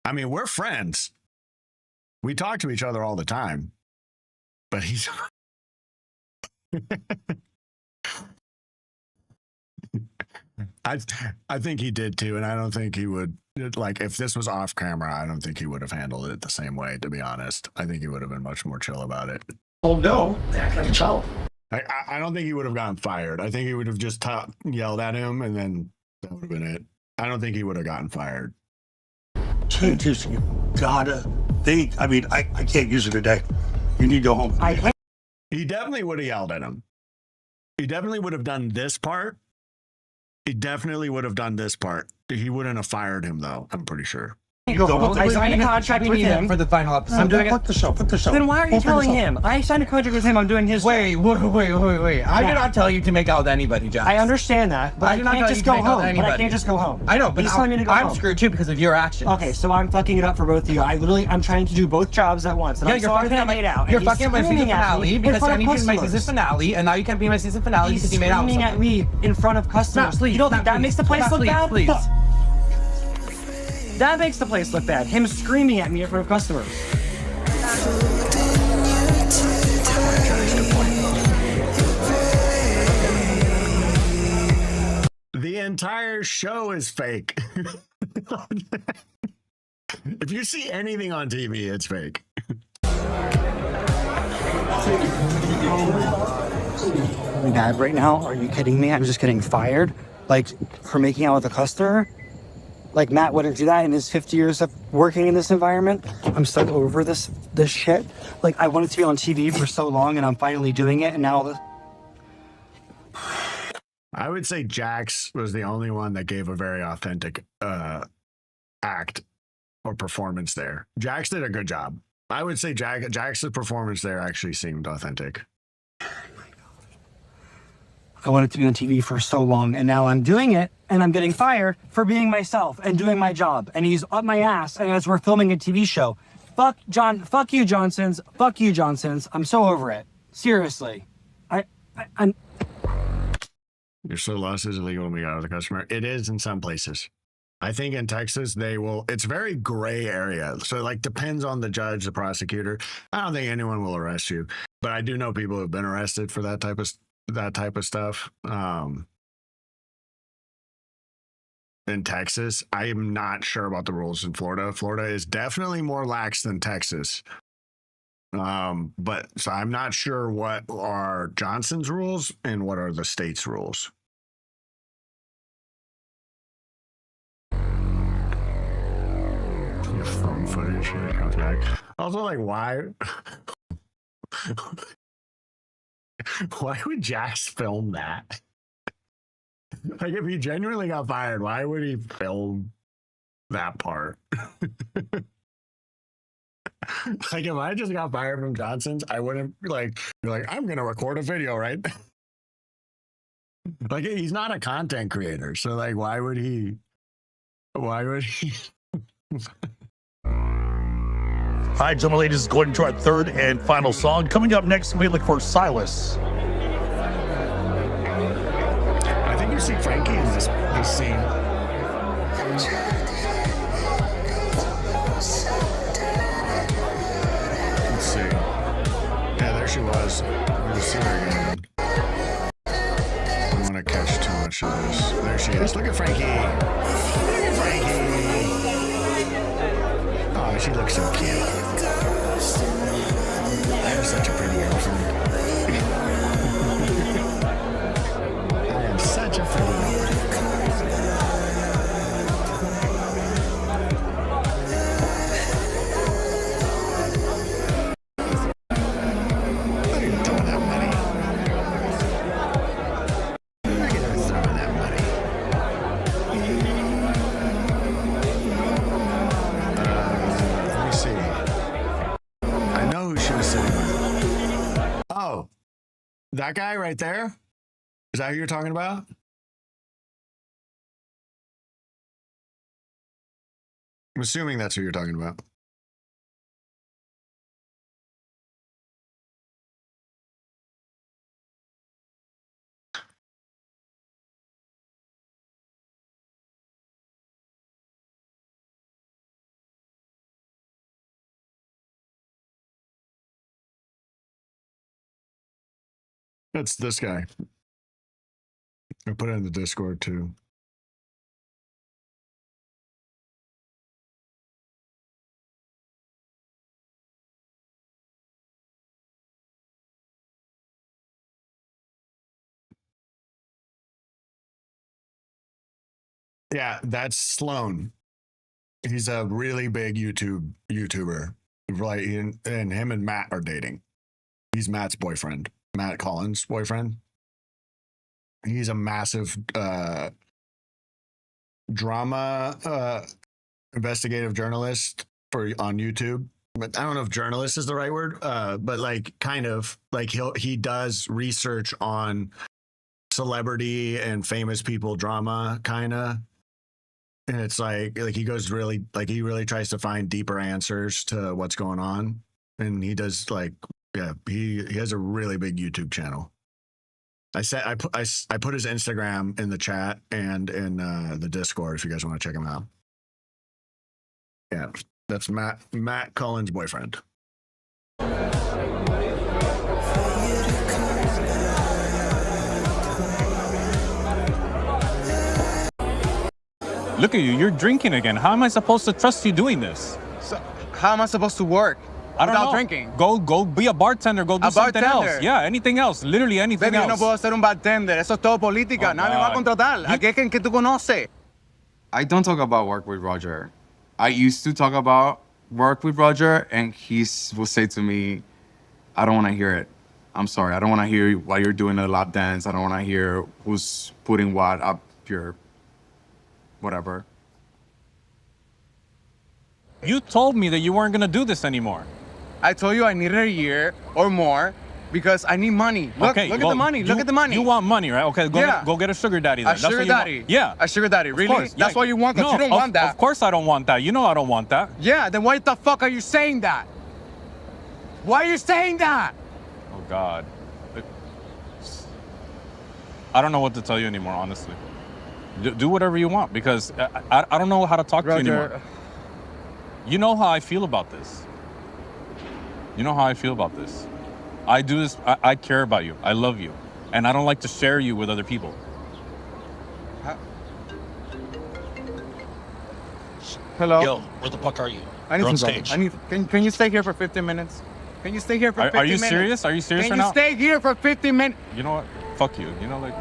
I mean, we're friends. We talk to each other all the time. But he's... I think he did too, and I don't think he would, like, if this was off camera, I don't think he would have handled it the same way, to be honest. I think he would have been much more chill about it. oh no, they act like a child. I don't think he would have gotten fired. I think he would have just yelled at him, and then that would have been it. I don't think he would have gotten fired. Changes, you gotta think. I mean, I can't use it today. You need to go home. He definitely would have yelled at him. He definitely would have done this part. He definitely would have done this part. He wouldn't have fired him, though, I'm pretty sure. I signed a contract with him for the final episode. I'm doing it. Put the show. Then why are you telling him? I signed a contract with him. I'm doing his. Wait. I did not tell you to make out with anybody, John. I understand that, but I did not can't tell just you to go make out home. with But I anybody. can't just go home. I know, but He's telling me to go I'm home. screwed too because of your actions. Okay, so I'm fucking it up for both of you. I'm trying to do both jobs at once. And Yeah, I'm you're sorry fucking that I up my made out. You're and he's fucking my season screaming at me finale in because front I of need you to my customers. season finale, and now you can't be my season finale He's because you made out with screaming at me in front of customers. please, You don't think Matt, that makes the place Matt, look please, bad? please. Fuck. That makes the place look bad. Him screaming at me in front of customers. The entire show is fake. If you see anything on TV, it's fake. Mad right now? Are you kidding me? I'm just getting fired, like, for making out with a customer. Like, Matt wouldn't do that in his 50 years of working in this environment. I'm so over this shit. Like, I wanted to be on TV for so long, and I'm finally doing it, and now I would say Jax was the only one that gave a very authentic act or performance there. Jax did a good job. I would say Jax's performance there actually seemed authentic. I wanted to be on TV for so long, and now I'm doing it, and I'm getting fired for being myself and doing my job. And he's up my ass as we're filming a TV show. Fuck you, Johnsons. Fuck you, Johnsons. I'm so over it. Seriously. I'm Your so loss is illegal when we got out of the customer. It is in some places. I think in Texas, it's very gray area. So it like depends on the judge, the prosecutor. I don't think anyone will arrest you, but I do know people who've been arrested for that type of stuff. In Texas, I am not sure about the rules in Florida. Florida is definitely more lax than Texas. But so I'm not sure what are Johnson's rules and what are the state's rules. Your phone footage comes back. Also, like, why would Jax film that? Like, if he genuinely got fired, why would he film that part? Like, if I just got fired from Johnson's, I wouldn't be like, I'm gonna record a video, right? Like, he's not a content creator, so like, why would he All right, gentlemen, ladies, going to our third and final song. Coming up next, we look for Silas. I think you see Frankie in this scene. Let's see. Yeah, there she was. We'll see her again. I don't want to catch too much of this. There she is. Look at Frankie. Look at Frankie. Oh, she looks so cute. I have such a pretty girlfriend. I am such a pretty girlfriend. That guy right there? Is that who you're talking about? I'm assuming that's who you're talking about. It's this guy. I put it in the Discord too. Yeah, that's Sloan. He's a really big YouTuber. Right, and him and Matt are dating. He's Matt's boyfriend. Matt Cullen's boyfriend. He's a massive drama investigative journalist on YouTube. But I don't know if journalist is the right word. But like kind of like he does research on celebrity and famous people drama kind of. And it's like he goes really he really tries to find deeper answers to what's going on. And he does he has a really big YouTube channel. I put his Instagram in the chat and in the Discord if you guys want to check him out. Yeah, that's Matt Cullen's boyfriend. Look at you, you're drinking again. How am I supposed to trust you doing this? So, how am I supposed to work without drinking? Go be a bartender, go do something bartender. else. Yeah, anything else, literally anything Baby, else. yo no puedo ser un bartender, eso es todo política, nadie me va a contratar. ¿A qué es que tú conoces? I don't talk about work with Roger. I used to talk about work with Roger, and he will say to me, I don't want to hear it. I'm sorry, I don't want to hear why you're doing a lap dance. I don't want to hear who's putting what up your whatever. You told me that you weren't gonna do this anymore. I told you I needed a year or more because I need money. Look at the money. Look at the money. You want money, right? Okay, go get a sugar daddy then. A sugar daddy. Yeah. A sugar daddy. Really? Course, That's what you want? Because no, you don't want that. Of course I don't want that. You know I don't want that. Yeah, then why the fuck are you saying that? Why are you saying that? Oh, God. I don't know what to tell you anymore, honestly. Do whatever you want because I don't know how to talk to you anymore. You know how I feel about this. You know how I feel about this. I do this, I care about you. I love you. And I don't like to share you with other people. Hello? Yo, where the fuck are you? I need You're on some stage. Can you stay here for 15 minutes? Can you stay here for 15 Are you minutes? serious? Are you serious Can right you now? stay here for 15 minutes? You know what? Fuck you. You know, like...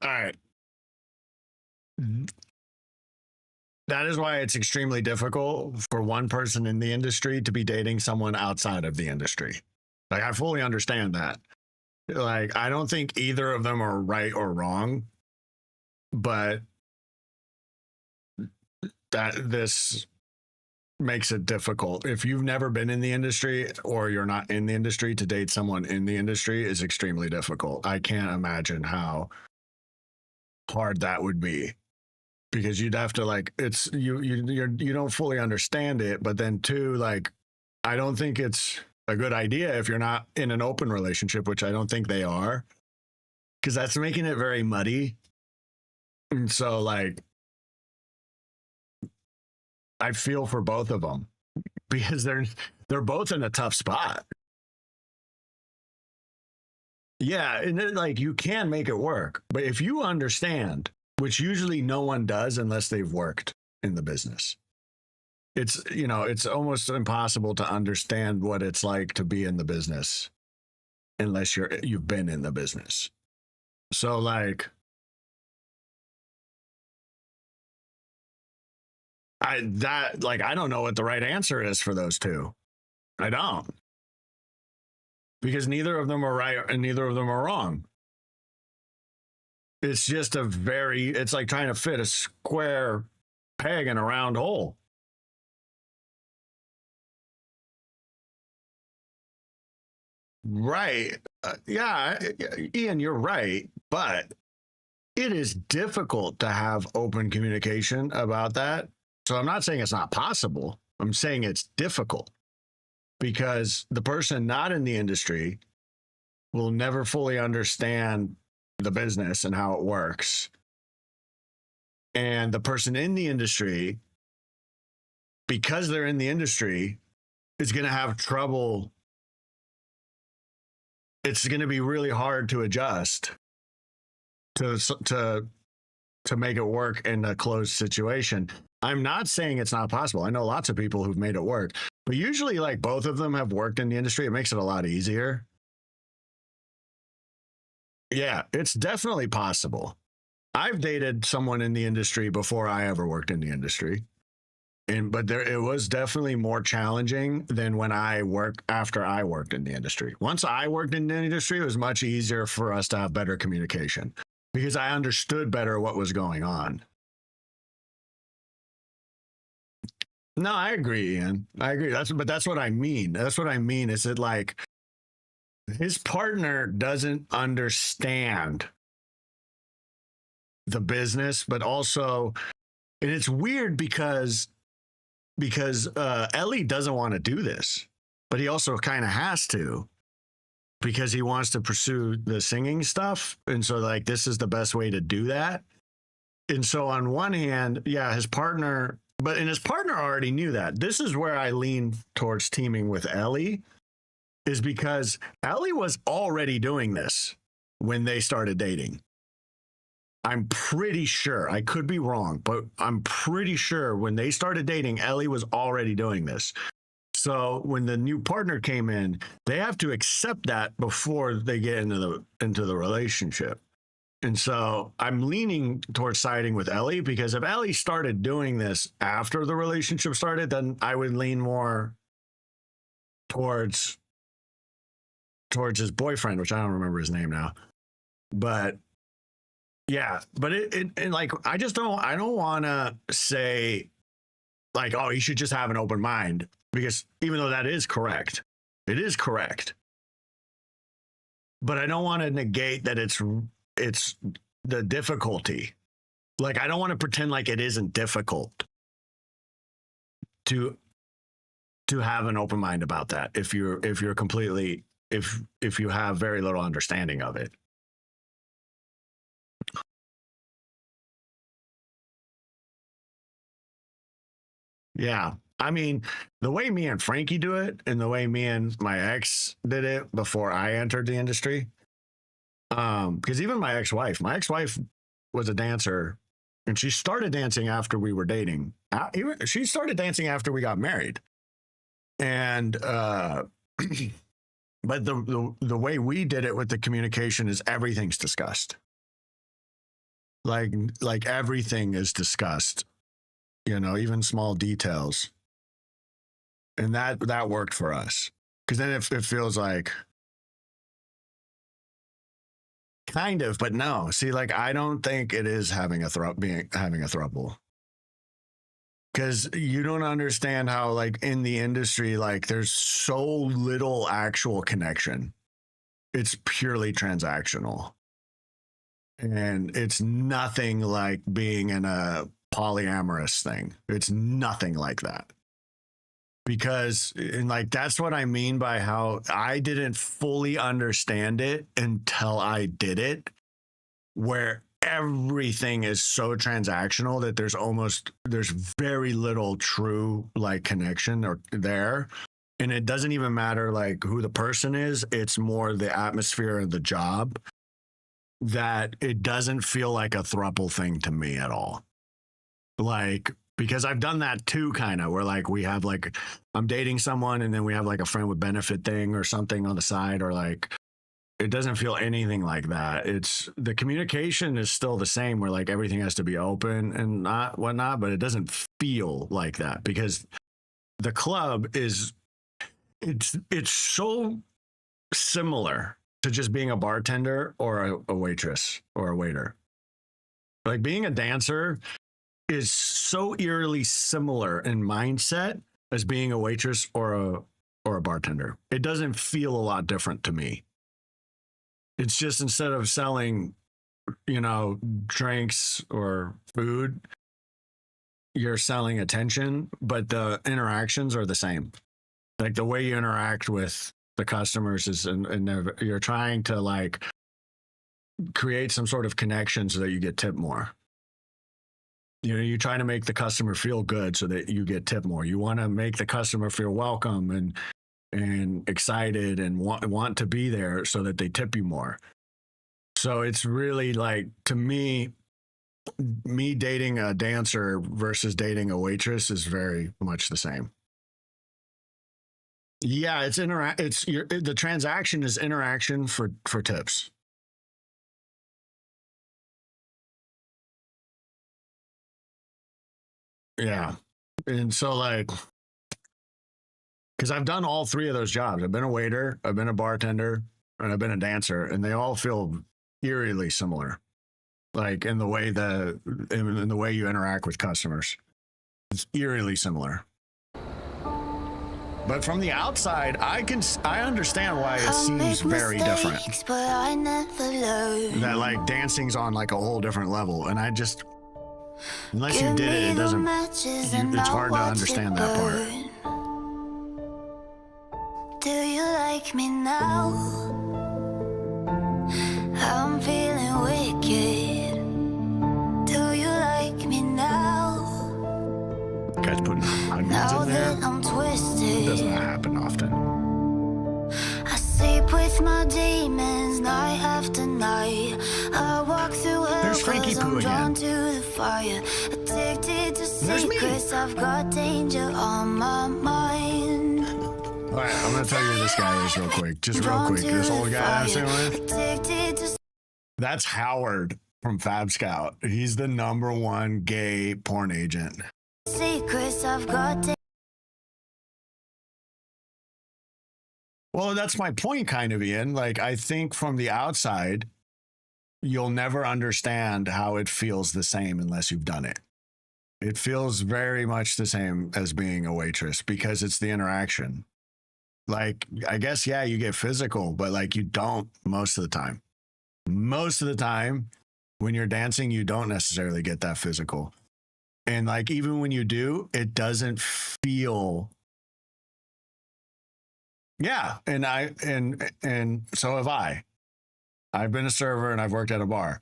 All right. That is why it's extremely difficult for one person in the industry to be dating someone outside of the industry. Like, I fully understand that. Like, I don't think either of them are right or wrong, but this makes it difficult. If you've never been in the industry or you're not in the industry, to date someone in the industry is extremely difficult. I can't imagine how hard that would be. because you'd have to like it's you don't fully understand it, but then two, like I don't think it's a good idea if you're not in an open relationship, which I don't think they are, because that's making it very muddy. And so like I feel for both of them because they're both in a tough spot. Yeah, and then, like you can make it work, but if you understand, which usually no one does unless they've worked in the business, it's it's almost impossible to understand what it's like to be in the business unless you've been in the business. So like I don't know what the right answer is for those two. I don't. Because neither of them are right and neither of them are wrong. It's just it's like trying to fit a square peg in a round hole. Right. Yeah, Ian, you're right. But it is difficult to have open communication about that. So I'm not saying it's not possible. I'm saying it's difficult because the person not in the industry will never fully understand the business and how it works. And the person in the industry, because they're in the industry, is going to have trouble. It's going to be really hard to adjust to make it work in a closed situation. I'm not saying it's not possible. I know lots of people who've made it work, but usually like both of them have worked in the industry. It makes it a lot easier. Yeah, it's definitely possible. I've dated someone in the industry before I ever worked in the industry. But it was definitely more challenging than after I worked in the industry. Once I worked in the industry, it was much easier for us to have better communication because I understood better what was going on. No, I agree, Ian. I agree. But that's what I mean. That's what I mean. Is it like his partner doesn't understand the business, but also, and it's weird because Ellie doesn't want to do this, but he also kind of has to because he wants to pursue the singing stuff. And so like, this is the best way to do that. And so on one hand, yeah, his partner already knew that. This is where I lean towards teaming with Ellie, is because Ellie was already doing this when they started dating. I'm pretty sure, I could be wrong, but I'm pretty sure when they started dating, Ellie was already doing this. So when the new partner came in, they have to accept that before they get into the relationship. And so I'm leaning towards siding with Ellie, because if Ellie started doing this after the relationship started, then I would lean more towards his boyfriend, which I don't remember his name now. But yeah, but it like, I don't want to say like, oh, you should just have an open mind, because even though that is correct, it is correct. But I don't want to negate that it's the difficulty. Like, I don't want to pretend like it isn't difficult to have an open mind about that if you have very little understanding of it. Yeah. I mean, the way me and Frankie do it and the way me and my ex did it before I entered the industry, because even my ex-wife was a dancer, and she started dancing after we were dating. She started dancing after we got married. And but the way we did it with the communication is everything's discussed. Like everything is discussed, even small details. And that worked for us, because then it feels like kind of, but no. See, like, I don't think it is having a throuple, because you don't understand how, like, in the industry, like, there's so little actual connection. It's purely transactional, and it's nothing like being in a polyamorous thing. It's nothing like that. Because, and like, that's what I mean by how I didn't fully understand it until I did it, where everything is so transactional that there's very little true like connection or there. And it doesn't even matter like who the person is. It's more the atmosphere of the job, that it doesn't feel like a throuple thing to me at all. Like, because I've done that too, kind of, where like we have like, I'm dating someone and then we have like a friend with benefit thing or something on the side, or like, it doesn't feel anything like that. It's the communication is still the same, where like everything has to be open and not whatnot, but it doesn't feel like that because the club is, it's so similar to just being a bartender or a waitress or a waiter. Like being a dancer is so eerily similar in mindset as being a waitress or a bartender. It doesn't feel a lot different to me. It's just, instead of selling, you know, drinks or food, you're selling attention, but the interactions are the same. Like the way you interact with the customers is, and you're trying to like create some sort of connection so that you get tipped more. You know, you try to make the customer feel good so that you get tipped more. You want to make the customer feel welcome and excited and want to be there so that they tip you more. So it's really like, to me dating a dancer versus dating a waitress is very much the same. Yeah, the transaction is interaction for tips. Yeah. And so like, because I've done all three of those jobs. I've been a waiter, I've been a bartender, and I've been a dancer, and they all feel eerily similar. Like in the way in the way you interact with customers. It's eerily similar. But from the outside, I understand why it seems very different. But I never learn. That like dancing's on like a whole different level, and I just, unless you did it, it's hard to understand that part. Do you like me now? I'm feeling wicked. Do you like me now? Guys putting onions Now in there. that I'm twisted, It doesn't happen often. I sleep with my demons night after night. I walk through hell There's Frankie 'cause I'm Poo drawn again. to the fire. Addicted to There's me. secrets, I've got danger on my mind. All right, I'm gonna tell you who this guy is real quick. Just real quick. This old guy I'm sitting with. Addicted to That's Howard from Fab Scout. He's the #1 gay porn agent. secrets, I've got Well, that's my point, kind of, Ian. Like, I think from the outside, you'll never understand how it feels the same unless you've done it. It feels very much the same as being a waitress because it's the interaction. Like, I guess, yeah, you get physical, but like you don't most of the time. Most of the time, when you're dancing, you don't necessarily get that physical. And like, even when you do, it doesn't feel. Yeah. And so have I. I've been a server and I've worked at a bar.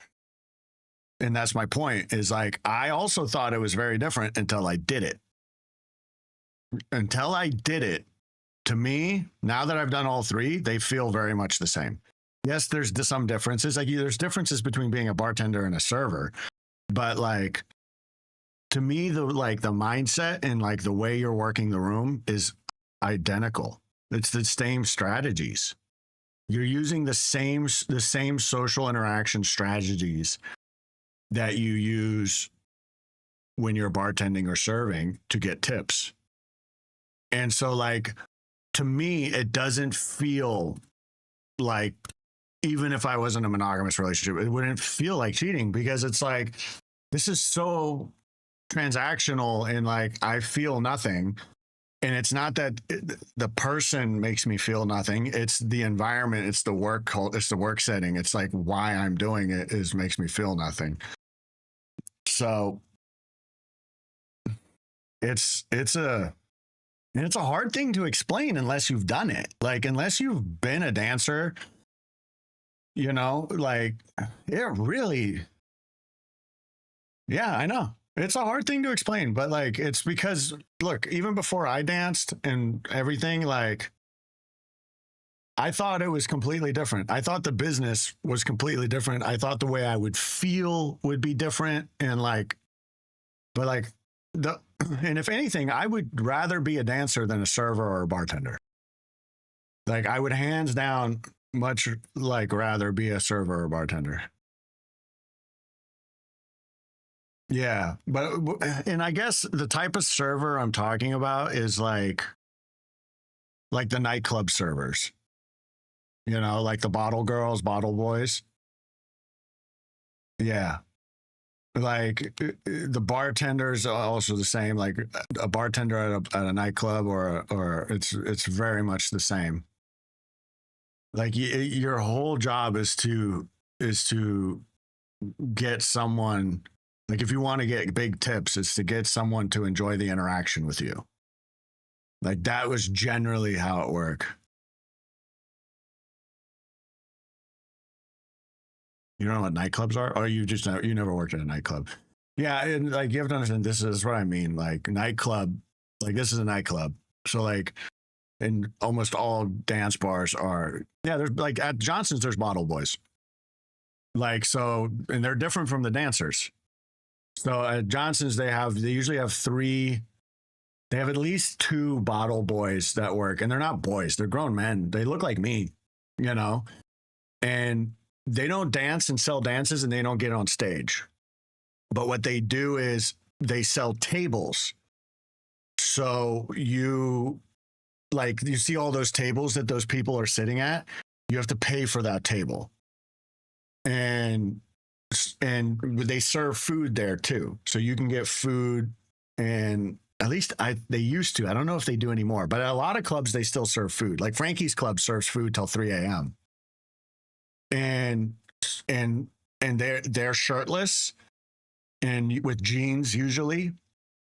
And that's my point, is like, I also thought it was very different until I did it. Until I did it, to me, now that I've done all three, they feel very much the same. Yes, there's some differences. Like, there's differences between being a bartender and a server, but like, to me, the mindset and like the way you're working the room is identical. It's the same strategies. You're using the same social interaction strategies that you use when you're bartending or serving to get tips. And so, like, to me, it doesn't feel like, even if I wasn't in a monogamous relationship, it wouldn't feel like cheating, because it's like, this is so transactional and like, I feel nothing. And it's not that the person makes me feel nothing. It's the environment. It's the work. It's the work setting. It's like, why I'm doing it makes me feel nothing. So it's a hard thing to explain unless you've done it. Like, unless you've been a dancer, you know, like it really, yeah, I know. It's a hard thing to explain, but like, it's because look, even before I danced and everything, like, I thought it was completely different. I thought the business was completely different. I thought the way I would feel would be different. And like, but like, and if anything, I would rather be a dancer than a server or a bartender. Like, I would hands down much like rather be a server or bartender. Yeah. But, and I guess the type of server I'm talking about is like the nightclub servers. You know, like the bottle girls, bottle boys. Yeah. Like the bartenders are also the same. Like a bartender at a nightclub or it's very much the same. Like your whole job is to get someone, like if you want to get big tips, it's to get someone to enjoy the interaction with you. Like that was generally how it worked. You don't know what nightclubs are? Or you just you never worked at a nightclub? Yeah, and like you have to understand, this is what I mean. Like nightclub, like this is a nightclub. So like, and almost all dance bars are, yeah. There's like at Johnson's, there's bottle boys. Like so, and they're different from the dancers. So at Johnson's, they usually have three. They have at least two bottle boys that work, and they're not boys. They're grown men. They look like me, you know, and they don't dance and sell dances and they don't get on stage. But what they do is they sell tables. So you see all those tables that those people are sitting at, you have to pay for that table. And they serve food there too. So you can get food, and at least they used to. I don't know if they do anymore, but at a lot of clubs, they still serve food. Like Frankie's Club serves food till 3 a.m. And they're shirtless and with jeans usually,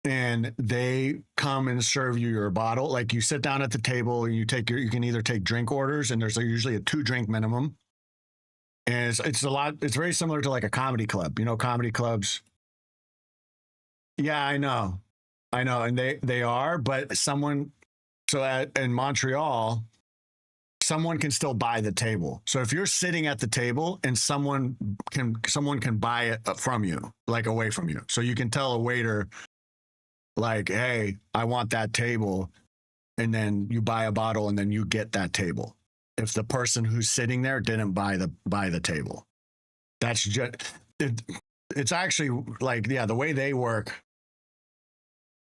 and they come and serve you your bottle. Like you sit down at the table and you can either take drink orders, and there's usually a 2-drink minimum. And it's very similar to like a comedy club, you know, comedy clubs. Yeah, I know. And they are, but in Montreal, someone can still buy the table. So if you're sitting at the table and someone can buy it from you, like away from you. So you can tell a waiter, like, hey, I want that table. And then you buy a bottle and then you get that table. If the person who's sitting there didn't buy the table. That's just, it's actually like, yeah, the way they work,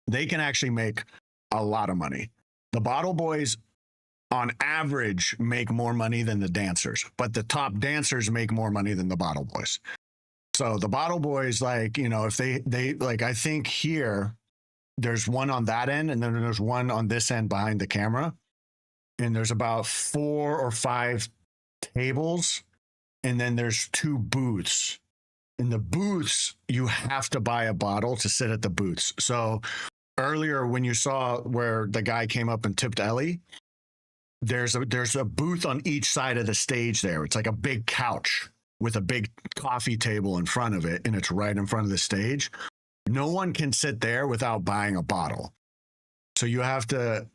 they can actually make a lot of money. The bottle boys on average make more money than the dancers, but the top dancers make more money than the bottle boys. So the bottle boys, like, you know, if they like, I think here there's one on that end and then there's one on this end behind the camera. And there's about 4 or 5 tables. And then there's 2 booths. In the booths, you have to buy a bottle to sit at the booths. So earlier when you saw where the guy came up and tipped Ellie, there's a booth on each side of the stage there. It's like a big couch with a big coffee table in front of it, and it's right in front of the stage. No one can sit there without buying a bottle. So you have to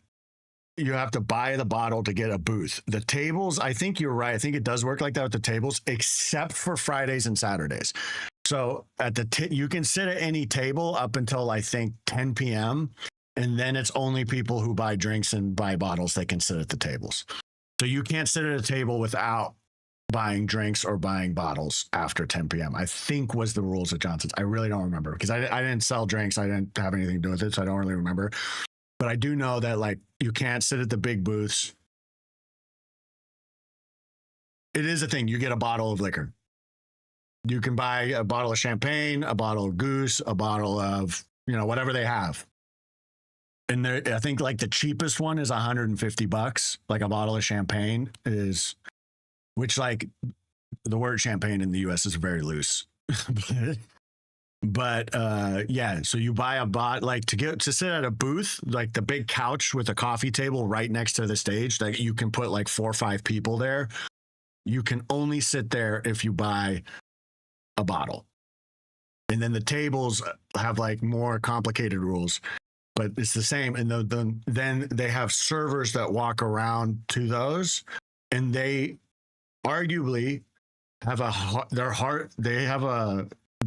buy the bottle to get a booth. The tables, I think you're right. I think it does work like that with the tables, except for Fridays and Saturdays. So at you can sit at any table up until I think 10 p.m. And then it's only people who buy drinks and buy bottles that can sit at the tables. So you can't sit at a table without buying drinks or buying bottles after 10 p.m. I think was the rules at Johnson's. I really don't remember because I didn't sell drinks. I didn't have anything to do with it, so I don't really remember. But I do know that like you can't sit at the big booths. It is a thing. You get a bottle of liquor. You can buy a bottle of champagne, a bottle of goose, a bottle of, you know, whatever they have. And I think like the cheapest one is $150. Like a bottle of champagne is, which like the word champagne in the US is very loose. But yeah, so you buy a bot like to sit at a booth, like the big couch with a coffee table right next to the stage that you can put like 4 or 5 people there. You can only sit there if you buy a bottle. And then the tables have like more complicated rules, but it's the same. And then they have servers that walk around to those, and they arguably have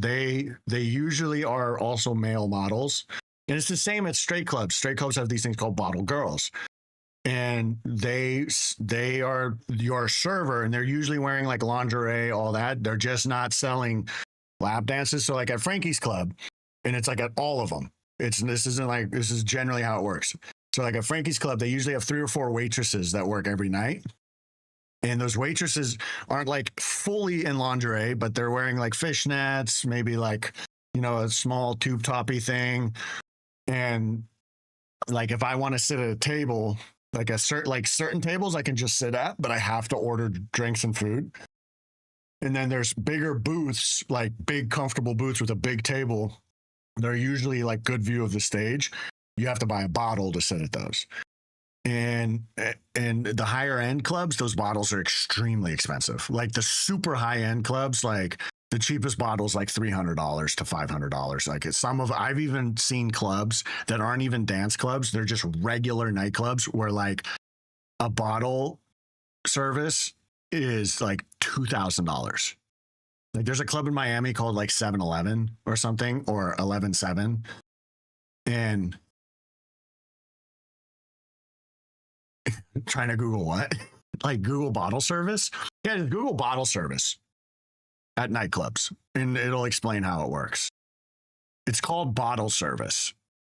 they usually are also male models. And it's the same at straight clubs. Straight clubs have these things called bottle girls. And they are your server, and they're usually wearing like lingerie, all that. They're just not selling lap dances. So like at Frankie's Club, and it's like at all of them. This is generally how it works. So like at Frankie's Club, they usually have 3 or 4 waitresses that work every night. And those waitresses aren't like fully in lingerie, but they're wearing like fishnets, maybe like, a small tube toppy thing. And like if I want to sit at a table, like certain tables I can just sit at, but I have to order drinks and food. And then there's bigger booths, like big comfortable booths with a big table. They're usually like good view of the stage. You have to buy a bottle to sit at those. And the higher end clubs, those bottles are extremely expensive. Like the super high end clubs, like the cheapest bottle is like $300 to $500. Like I've even seen clubs that aren't even dance clubs. They're just regular nightclubs where like a bottle service is like $2,000. Like there's a club in Miami called like 7-Eleven or something, or 11-7. And trying to Google what? Like Google bottle service? Yeah, just Google bottle service at nightclubs, and it'll explain how it works. It's called bottle service.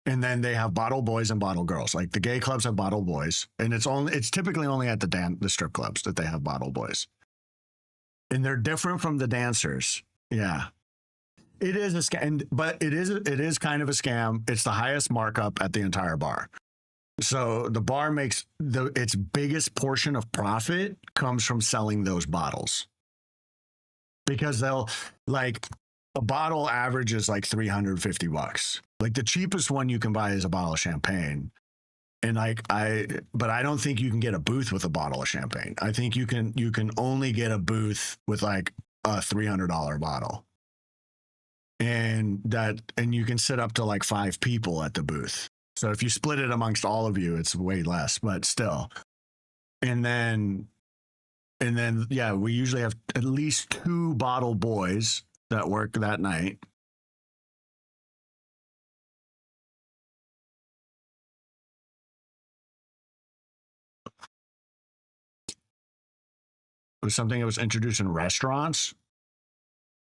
And then they have bottle boys and bottle girls. Like the gay clubs have bottle boys, and it's typically only at the strip clubs that they have bottle boys. And they're different from the dancers. Yeah. It is a scam, but it is kind of a scam. It's the highest markup at the entire bar. So the bar makes its biggest portion of profit comes from selling those bottles. Because they'll like a bottle averages like $350. Like the cheapest one you can buy is a bottle of champagne. And but I don't think you can get a booth with a bottle of champagne. I think you can only get a booth with like a $300 bottle. And you can sit up to like 5 people at the booth. So if you split it amongst all of you, it's way less, but still. And then, yeah, we usually have at least 2 bottle boys that work that night. It was something that was introduced in restaurants.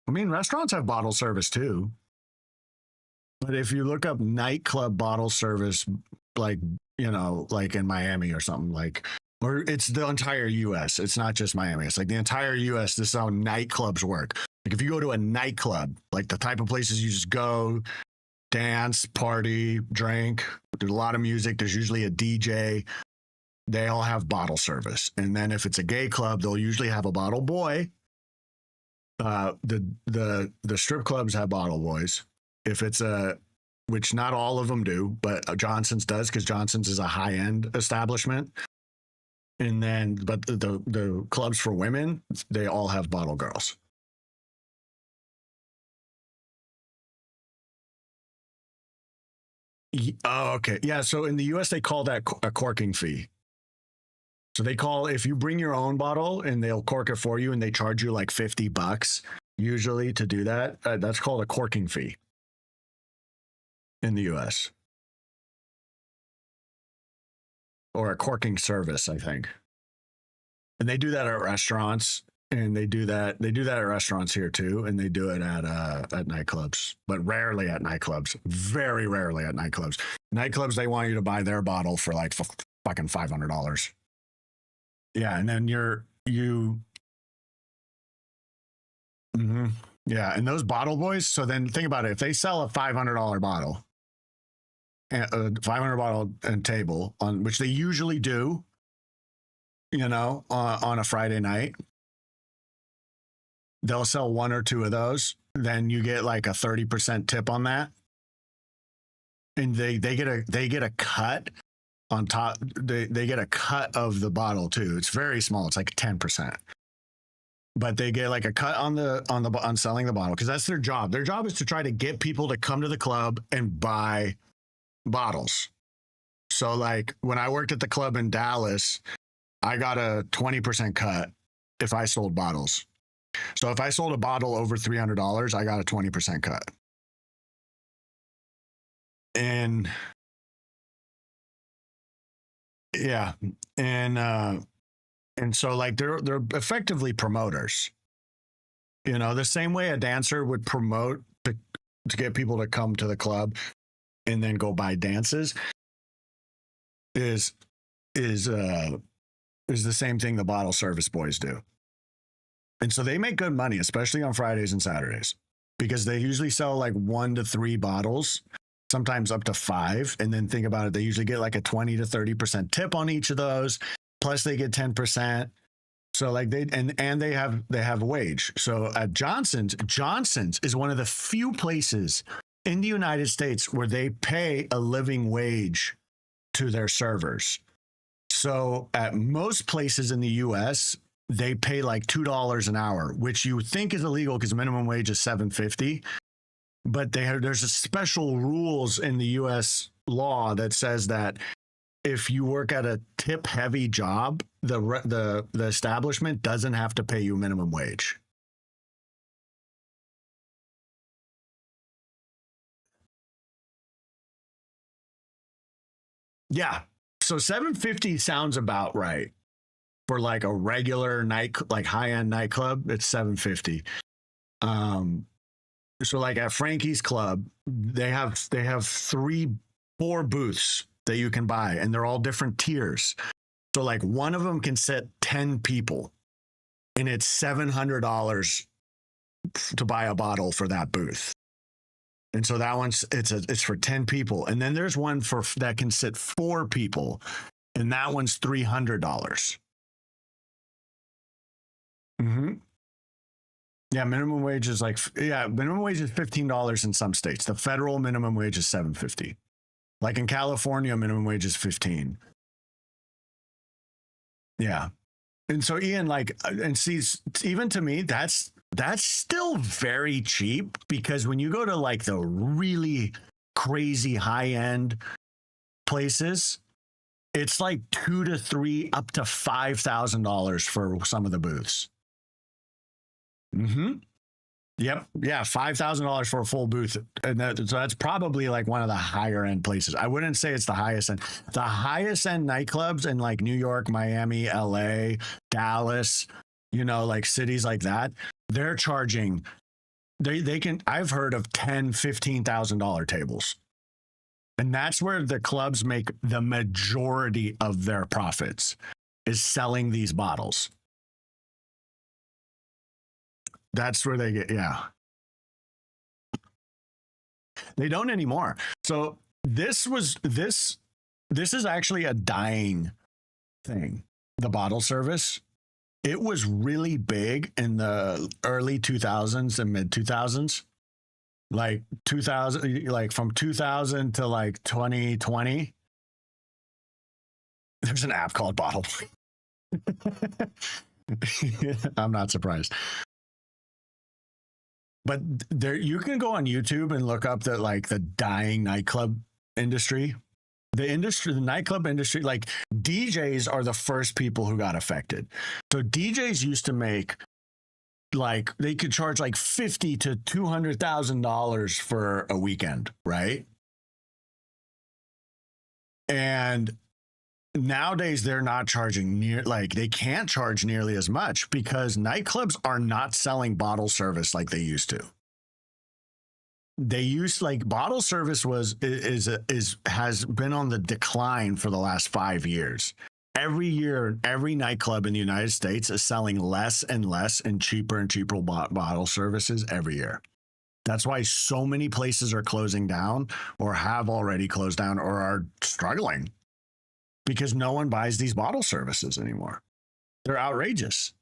I mean, restaurants have bottle service too. But if you look up nightclub bottle service, like, like in Miami or something, or it's the entire US. It's not just Miami. It's like the entire US. This is how nightclubs work. Like if you go to a nightclub, like the type of places you just go, dance, party, drink, there's a lot of music. There's usually a DJ. They all have bottle service. And then if it's a gay club, they'll usually have a bottle boy. The strip clubs have bottle boys. If it's which not all of them do, but Johnson's does, because Johnson's is a high-end establishment. And then, but the clubs for women, they all have bottle girls. Oh, okay. Yeah. So in the US, they call that a corking fee. So if you bring your own bottle and they'll cork it for you, and they charge you like $50 usually to do that. That's called a corking fee in the US. Or a corking service, I think. And they do that at restaurants, and they do that at restaurants here too, and they do it at nightclubs, but rarely at nightclubs. Very rarely at nightclubs. Nightclubs, they want you to buy their bottle for like fucking $500. Yeah, and then yeah, and those bottle boys. So then think about it. If they sell a $500 bottle, a $500 bottle and table, on which they usually do, on a Friday night, they'll sell 1 or 2 of those. then you get like a 30% tip on that. And they get a cut on top. They get a cut of the bottle too. It's very small. It's like 10%. But they get like a cut on selling the bottle because that's their job. Their job is to try to get people to come to the club and buy bottles. So like when I worked at the club in Dallas, I got a 20% cut if I sold bottles. So if I sold a bottle over $300, I got a 20% cut. And yeah, and so like they're effectively promoters. You know, the same way a dancer would promote to get people to come to the club and then go buy dances is the same thing the bottle service boys do. And so they make good money, especially on Fridays and Saturdays, because they usually sell like 1 to 3 bottles, sometimes up to 5. And then think about it, they usually get like a 20 to 30% tip on each of those. Plus they get 10%. So like they have a wage. So at Johnson's is one of the few places in the United States where they pay a living wage to their servers. So at most places in the US, they pay like $2 an hour, which you would think is illegal because minimum wage is $7.50. But there's a special rules in the US law that says that if you work at a tip heavy job, the establishment doesn't have to pay you minimum wage. Yeah. So $7.50 sounds about right for like a regular like high-end nightclub. It's $7.50. So like at Frankie's Club, they have 4 booths that you can buy, and they're all different tiers. So like one of them can sit 10 people, and it's $700 to buy a bottle for that booth. And so that one's it's for 10 people. And then there's one that can sit 4 people, and that one's $300. Mm-hmm. Yeah, minimum wage is minimum wage is $15 in some states. The federal minimum wage is $7.50. Like in California, minimum wage is $15. Yeah. And so Ian, even to me, that's still very cheap, because when you go to like the really crazy high-end places, it's like $2,000 to $3,000 up to $5,000 for some of the booths. Mm-hmm. Yep. Yeah. $5,000 for a full booth. And so that's probably like one of the higher end places. I wouldn't say it's the highest end. The highest end nightclubs in like New York, Miami, LA, Dallas, like cities like that, they're charging, I've heard of $10,000, $15,000 tables. And that's where the clubs make the majority of their profits, is selling these bottles. That's where they get, yeah. They don't anymore. So this is actually a dying thing, the bottle service. It was really big in the early 2000s and mid 2000s. Like 2000, like from 2000 to like 2020. There's an app called Bottle. I'm not surprised. But there, you can go on YouTube and look up the dying nightclub industry. The nightclub industry, like DJs are the first people who got affected. So DJs used to make they could charge like $50,000 to $200,000 for a weekend, right? And nowadays they're not charging they can't charge nearly as much, because nightclubs are not selling bottle service like they used to. They used bottle service has been on the decline for the last 5 years. Every year, every nightclub in the United States is selling less and less and cheaper bottle services every year. That's why so many places are closing down, or have already closed down, or are struggling, because no one buys these bottle services anymore. They're outrageous.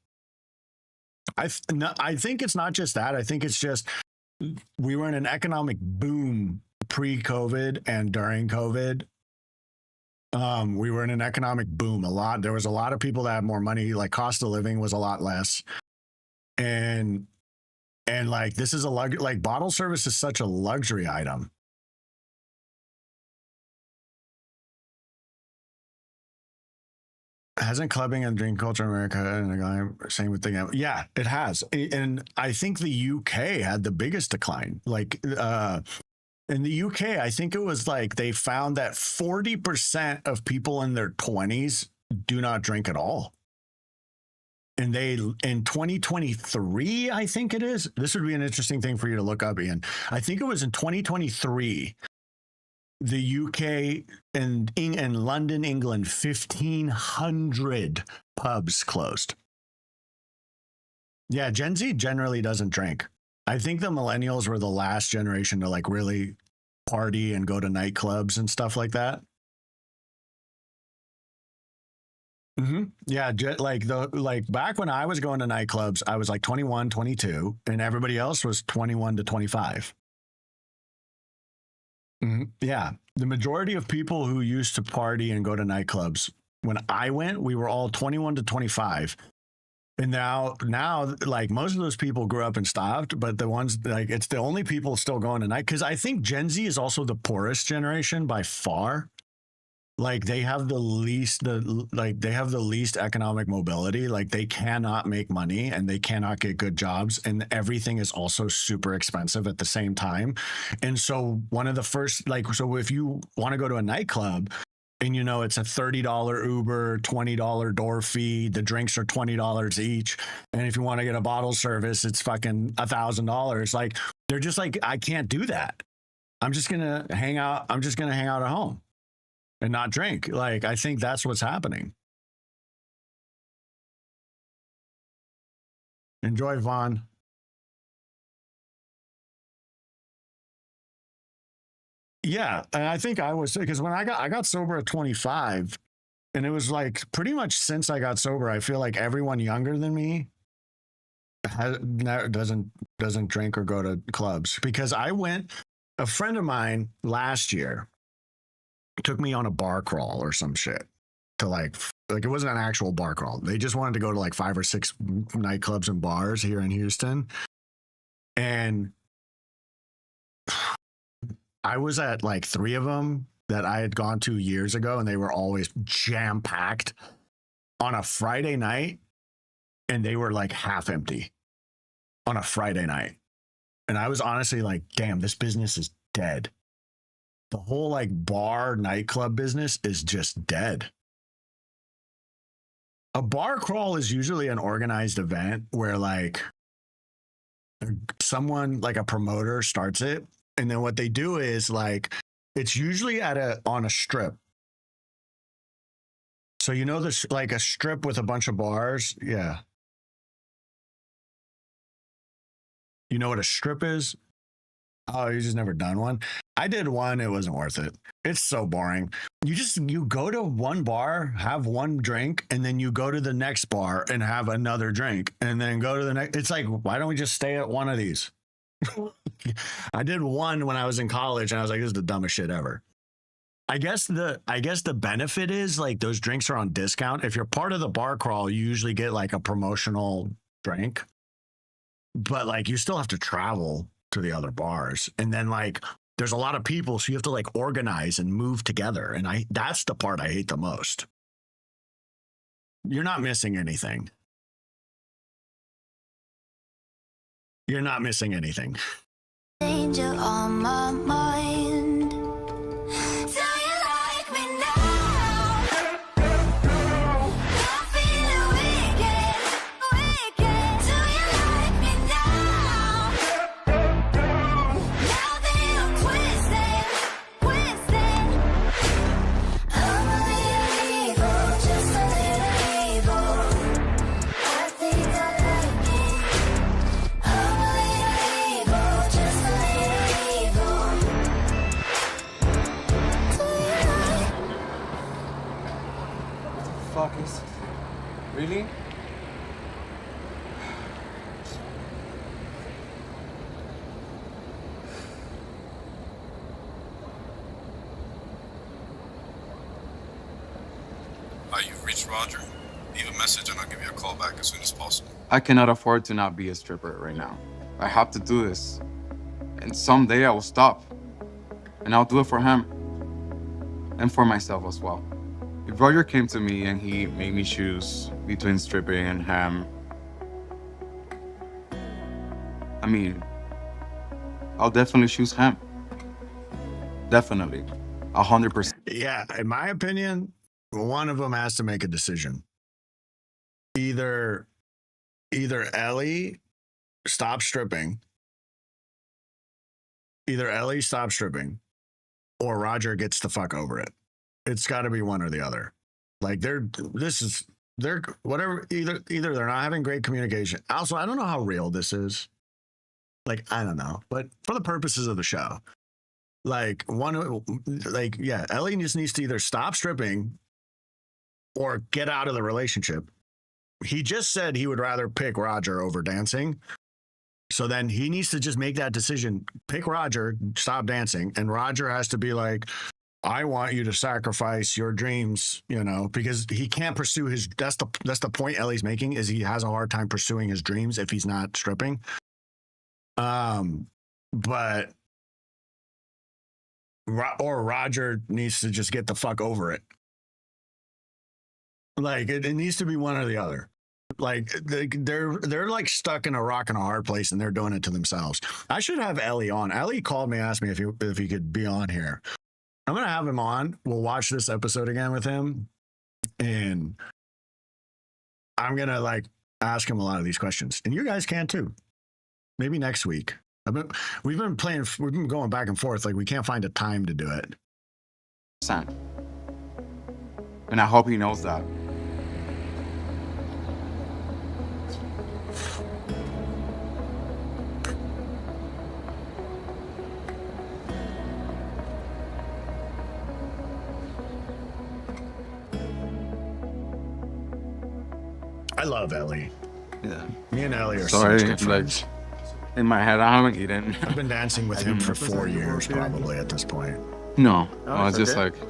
I think it's not just that. I think it's just we were in an economic boom pre-COVID and during COVID. We were in an economic boom there was a lot of people that had more money, like cost of living was a lot less. And like this is like bottle service is such a luxury item. Hasn't clubbing and drink culture in America and the same thing? Yeah, it has. And I think the UK had the biggest decline. Like in the UK, I think it was like they found that 40% of people in their 20s do not drink at all. And they, in 2023, I think it is. This would be an interesting thing for you to look up, Ian. I think it was in 2023, the UK and in London, England, 1,500 pubs closed. Yeah, Gen Z generally doesn't drink. I think the millennials were the last generation to like really party and go to nightclubs and stuff like that. Yeah, like back when I was going to nightclubs, I was like 21, 22, and everybody else was 21 to 25. Yeah, the majority of people who used to party and go to nightclubs, when I went, we were all 21 to 25. And now, like most of those people grew up and stopped, but the ones like it's the only people still going to night because I think Gen Z is also the poorest generation by far. Like they have the least economic mobility. Like they cannot make money and they cannot get good jobs, and everything is also super expensive at the same time. And so one of the first, so if you want to go to a nightclub and you know it's a $30 Uber, $20 door fee, the drinks are $20 each, and if you want to get a bottle service, it's fucking $1,000. Like they're just like, I can't do that. I'm just gonna hang out. I'm just gonna hang out at home and not drink. Like, I think that's what's happening. Enjoy, Vaughn. Yeah, and I think I was, because when I got sober at 25, and it was like pretty much since I got sober, I feel like everyone younger than me doesn't drink or go to clubs. Because a friend of mine last year took me on a bar crawl or some shit to like it wasn't an actual bar crawl. They just wanted to go to like 5 or 6 nightclubs and bars here in Houston. And I was at like 3 of them that I had gone to years ago, and they were always jam packed on a Friday night. And they were like half empty on a Friday night. And I was honestly like, damn, this business is dead. The whole like bar nightclub business is just dead. A bar crawl is usually an organized event where like someone like a promoter starts it. And then what they do is like, it's usually on a strip. So, you know, this like a strip with a bunch of bars. Yeah. You know what a strip is? Oh, you just never done one? I did one. It wasn't worth it. It's so boring. You go to one bar, have one drink, and then you go to the next bar and have another drink, and then go to the next. It's like, why don't we just stay at one of these? I did one when I was in college, and I was like, this is the dumbest shit ever. I guess the benefit is like those drinks are on discount. If you're part of the bar crawl, you usually get like a promotional drink, but like you still have to travel to the other bars, and then like there's a lot of people, so you have to like organize and move together, and that's the part I hate the most. You're not missing anything. You're not missing anything. Danger on my mind. Do you like me now? I feel wicked. Do you like me now? Now that I'm twisted. I'm a little evil, just a little evil. I think I like it. I'm a little evil, just a little evil. Do you like? What the fuck is... Really? You've reached Roger. Leave a message and I'll give you a call back as soon as possible. I cannot afford to not be a stripper right now. I have to do this. And someday I will stop. And I'll do it for him. And for myself as well. If Roger came to me and he made me choose between stripping and him, I mean, I'll definitely choose him. Definitely. 100%. Yeah, in my opinion, one of them has to make a decision. Either Ellie stops stripping, or Roger gets the fuck over it. It's got to be one or the other. Like they're whatever. Either they're not having great communication. Also, I don't know how real this is. Like I don't know, but for the purposes of the show, Ellie just needs to either stop stripping or get out of the relationship. He just said he would rather pick Roger over dancing. So then he needs to just make that decision, pick Roger, stop dancing. And Roger has to be like, I want you to sacrifice your dreams, because he can't pursue that's the point Ellie's making, is he has a hard time pursuing his dreams if he's not stripping. But Roger needs to just get the fuck over it. Like it needs to be one or the other. Like they're like stuck in a rock and a hard place, and they're doing it to themselves. I should have Ellie on. Ellie called me, asked me if he could be on here. I'm gonna have him on. We'll watch this episode again with him, and I'm gonna ask him a lot of these questions, and you guys can too. Maybe next week. We've been going back and forth. Like we can't find a time to do it. And I hope he knows that. I love Ellie. Yeah. Me and Ellie are Sorry, such good friends. In my head, I haven't eaten. I've been dancing with him for 4 years, probably at this point. No, Oh, I was it's just okay. like,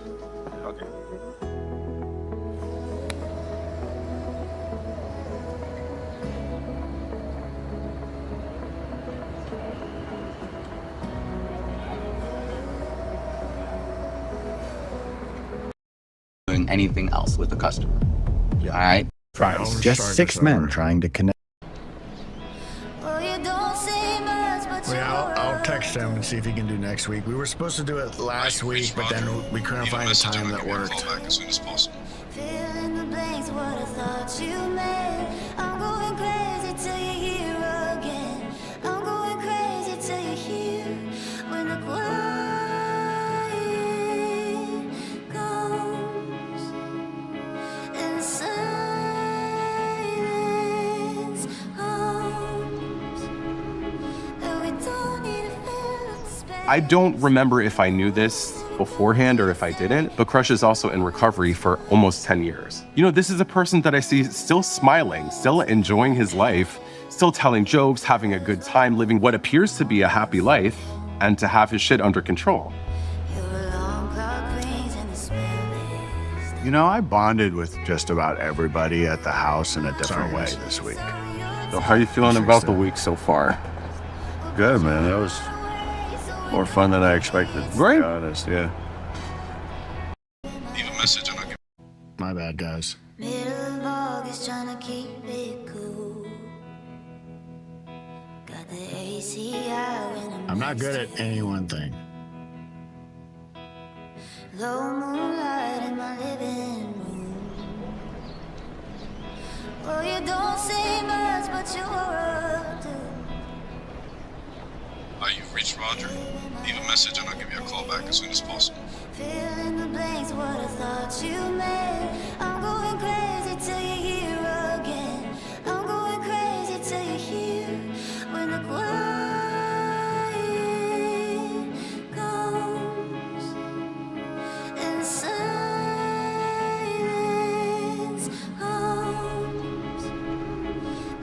Doing anything else with the customer. All right. Just 6 men trying to connect. I'll text him and see if he can do next week. We were supposed to do it last week, but then we couldn't find a time that worked. Call back as soon as possible. Fill in the blanks, what I thought you meant. I'm going crazy till you're here again. I'm going crazy till you're here. When the quiet comes and silence hums, and we don't need to fill up the space. I don't remember if I knew this beforehand or if I didn't, but Crush is also in recovery for almost 10 years. This is a person that I see still smiling, still enjoying his life, still telling jokes, having a good time, living what appears to be a happy life, and to have his shit under control. I bonded with just about everybody at the house in a different way this week. So how are you feeling about the week so far? Good, man. That was more fun than I expected, to be honest. Yeah. Leave a message and I'll give My bad, guys. Middle of August, trying to keep it cool. Got the AC out and I'm not good at any one thing. low moonlight in my living room. Well, you don't say much, but you're up to. You've reached Roger. Leave a message and I'll give you a call back as soon as possible. Fill in the blanks, what I thought you meant. I'm going crazy till you're here again. I'm going crazy till you're here. When the quiet comes and silence hums,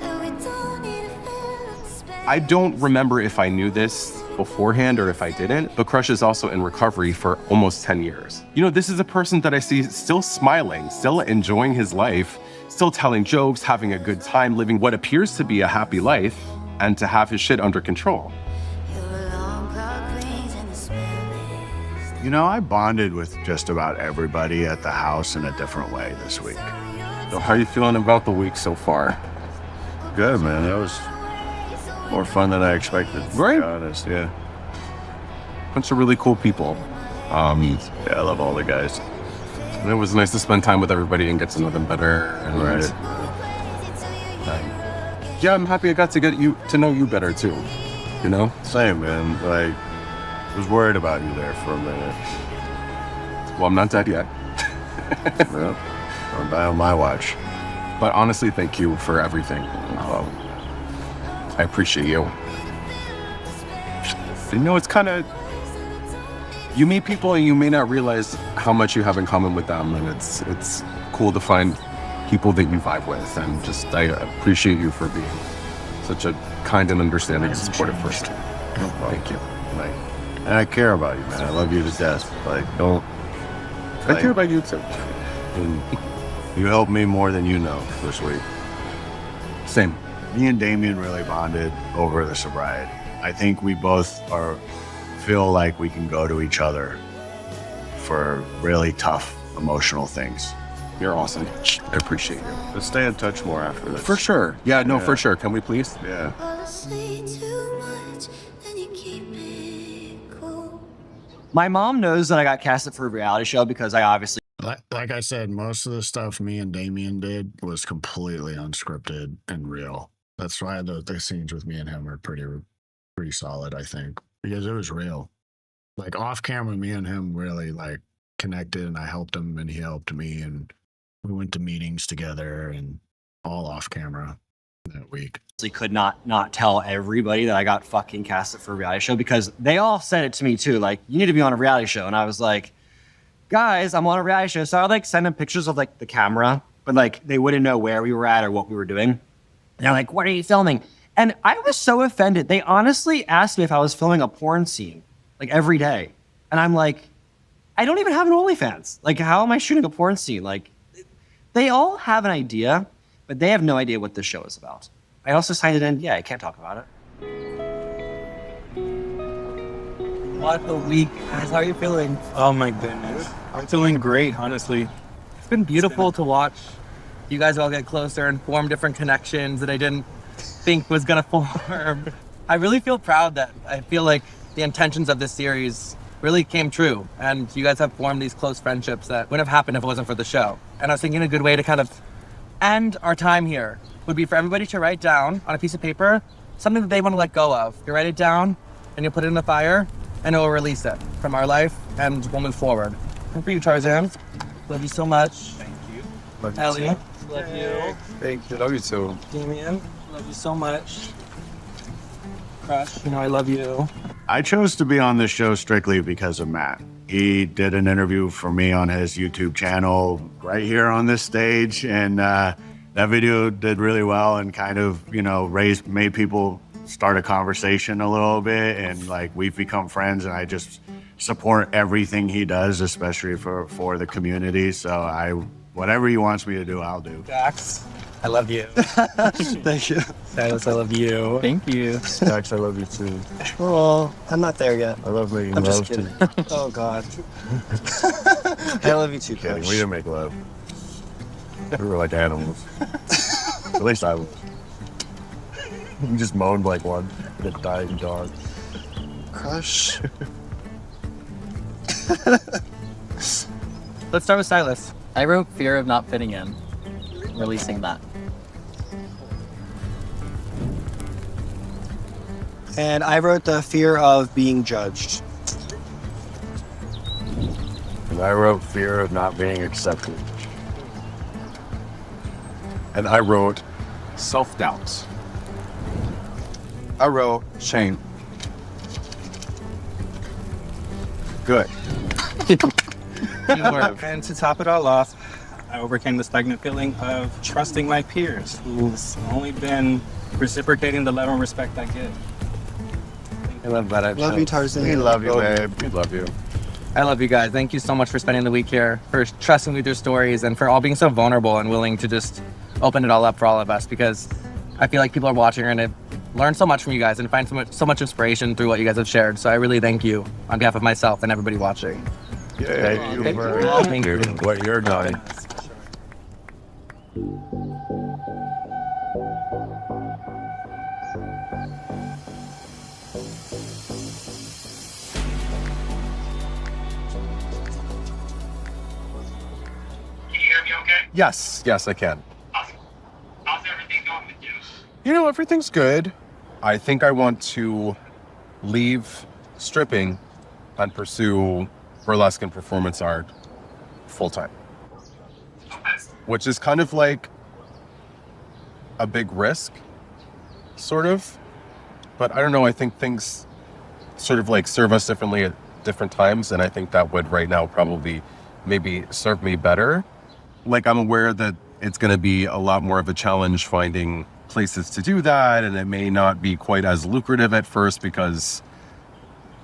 and we don't need to fill up the space. I don't remember if I knew this beforehand or if I didn't, but Crush is also in recovery for almost 10 years. You know, this is a person that I see still smiling, still enjoying his life, still telling jokes, having a good time, living what appears to be a happy life, and to have his shit under control. You know, I bonded with just about everybody at the house in a different way this week. So how are you feeling about the week so far? Good, man. That was more fun than I expected, right? To be honest, yeah. Bunch of really cool people. Yeah, I love all the guys. And it was nice to spend time with everybody and get to know them better. And yeah, I'm happy I got to get to know you better too. You know? Same, man. Like, I was worried about you there for a minute. Well, I'm not dead yet. Well, I'll die on my watch. But honestly, thank you for everything. I appreciate you. You know, it's kind of, you meet people and you may not realize how much you have in common with them, and it's cool to find people that you vibe with, and just I appreciate you for being such a kind and understanding and supportive person. Thank you. Like, and I care about you, man. I love you to death. Like, don't. I care about you too. And you helped me more than you know this week. Same. Me and Damien really bonded over the sobriety. I think we both feel like we can go to each other for really tough emotional things. You're awesome. I appreciate you. Let's stay in touch more after this. For sure. Yeah, no, for sure. Can we please? Yeah. My mom knows that I got casted for a reality show because I obviously. Like I said, most of the stuff me and Damien did was completely unscripted and real. That's why the scenes with me and him are pretty solid, I think, because it was real. Like off camera, me and him really like connected, and I helped him and he helped me, and we went to meetings together and all off camera that week. Could not tell everybody that I got fucking casted for a reality show because they all said it to me too. Like, you need to be on a reality show. And I was like, guys, I'm on a reality show. So I would like send them pictures of like the camera, but like they wouldn't know where we were at or what we were doing. And they're like, what are you filming? And I was so offended. They honestly asked me if I was filming a porn scene like every day. And I'm like, I don't even have an OnlyFans. Like, how am I shooting a porn scene? Like, they all have an idea, but they have no idea what this show is about. I also signed it in. Yeah, I can't talk about it. What a week, guys. How are you feeling? Oh my goodness. I'm feeling great, honestly. It's been beautiful to watch you guys all get closer and form different connections that I didn't think was gonna form. I really feel proud that I feel like the intentions of this series really came true, and you guys have formed these close friendships that wouldn't have happened if it wasn't for the show. And I was thinking a good way to kind of end our time here would be for everybody to write down on a piece of paper something that they want to let go of. You write it down and you put it in the fire, and it will release it from our life, and we'll move forward. And for you, Tarzan, love you so much. Thank you. Love you. Ellie, love you. Thank you. Love you too. Damien, love you so much. Crush, you know I love you. I chose to be on this show strictly because of Matt. He did an interview for me on his YouTube channel right here on this stage, and that video did really well and kind of, you know, made people start a conversation a little bit, and like we've become friends, and I just support everything he does, especially for the community. So whatever he wants me to do, I'll do. Dax, I love you. Thank you. Silas, I love you. Thank you. Dax, I love you too. Well, I'm not there yet. I love making I'm love just kidding. Oh, God. I love you too, Kidding. Coach. We didn't make love. We were like animals. At least I was. We just moaned like one, a dying dog. Crush. Let's start with Silas. I wrote fear of not fitting in, releasing that. And I wrote the fear of being judged. And I wrote fear of not being accepted. And I wrote self-doubt. I wrote shame. Good. And to top it all off, I overcame the stagnant feeling of trusting my peers, who's only been reciprocating the love and respect I give. Thank I love that. Love you, Tarzan. We love you, babe. We love you. I love you guys. Thank you so much for spending the week here, for trusting me with your stories, and for all being so vulnerable and willing to just open it all up for all of us, because I feel like people are watching and learn so much from you guys and find so much inspiration through what you guys have shared. So I really thank you on behalf of myself and everybody watching. Thank you for Thank you. what you're doing. Yes, I can. How's everything going with you? You know, everything's good. I think I want to leave stripping and pursue burlesque and performance art full time. Which is kind of like a big risk, sort of. But I don't know, I think things sort of like serve us differently at different times, and I think that would right now probably maybe serve me better. Like, I'm aware that it's going to be a lot more of a challenge finding places to do that, and it may not be quite as lucrative at first because,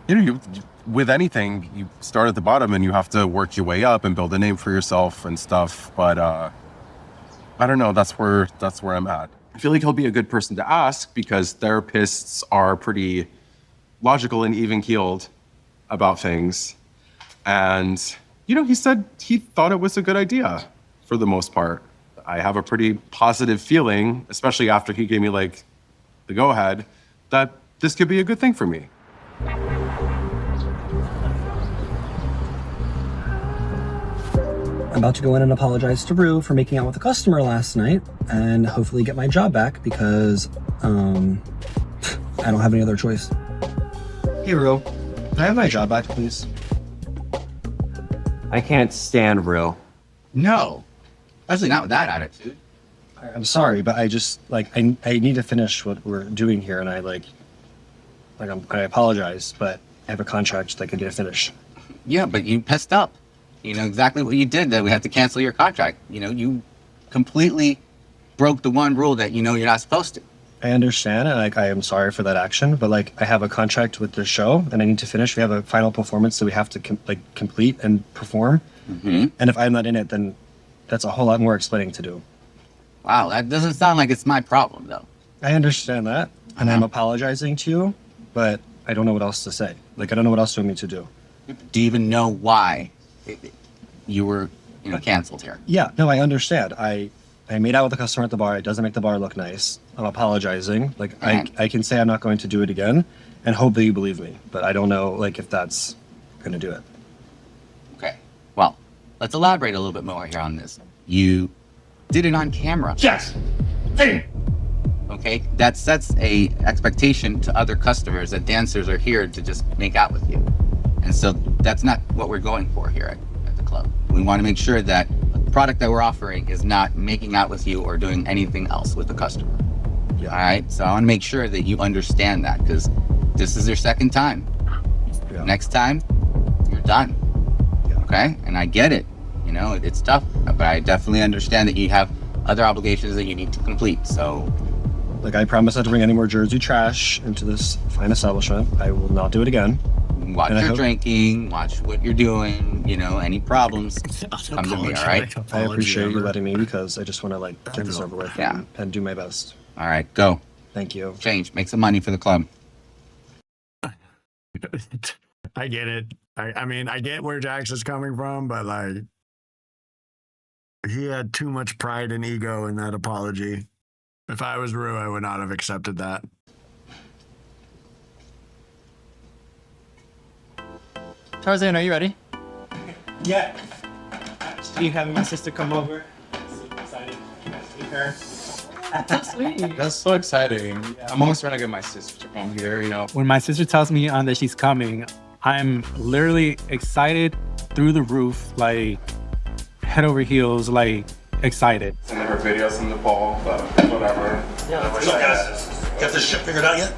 you know, with anything, you start at the bottom and you have to work your way up and build a name for yourself and stuff. But I don't know, that's where I'm at. I feel like he'll be a good person to ask because therapists are pretty logical and even-keeled about things. And, you know, he said he thought it was a good idea. For the most part, I have a pretty positive feeling, especially after he gave me like the go ahead, that this could be a good thing for me. I'm about to go in and apologize to Rue for making out with a customer last night and hopefully get my job back because I don't have any other choice. Hey Rue, can I have my job back, please? I can't stand Rue. No, especially not with that attitude. I'm sorry, but I just I need to finish what we're doing here, and I apologize, but I have a contract that I need to finish. Yeah, but you pissed up. You know exactly what you did, that we have to cancel your contract. You know, you completely broke the one rule that you know you're not supposed to. I understand, and I am sorry for that action, but I have a contract with the show, and I need to finish. We have a final performance that we have to complete and perform. Mm-hmm. And if I'm not in it, then that's a whole lot more explaining to do. Wow, that doesn't sound like it's my problem, though. I understand that, and I'm apologizing to you, but I don't know what else to say. I don't know what else you want me to do. Do you even know why you were, canceled here? Yeah, no, I understand. I made out with a customer at the bar. It doesn't make the bar look nice. I'm apologizing. I can say I'm not going to do it again and hope that you believe me, but I don't know, if that's going to do it. Okay, well, let's elaborate a little bit more here on this. You did it on camera. Yes. Hey. Okay, that sets a expectation to other customers that dancers are here to just make out with you. And so that's not what we're going for here at the club. We want to make sure that the product that we're offering is not making out with you or doing anything else with the customer. Yeah. All right, so I want to make sure that you understand that because this is your second time. Yeah. Next time, you're done. Yeah. Okay, and I get it. It's tough, but I definitely understand that you have other obligations that you need to complete, so. I promise not to bring any more Jersey trash into this fine establishment. I will not do it again. Watch your drinking, watch what you're doing, any problems, come to me, all right? I appreciate you letting me because I just want to get this over with and do my best. All right, go. Thank you. Change, make some money for the club. I get it. I mean, I get where Jax is coming from, but he had too much pride and ego in that apology. If I was Rue, I would not have accepted that. Tarzan, are you ready? Yeah. You having my sister come over? Super excited to meet her. That's sweet. That's so exciting. I'm almost trying to get my sister to come here, When my sister tells me that she's coming, I'm literally excited through the roof, head over heels, excited. Sending her videos in the fall, but whatever. Yeah, got this shit figured out yet?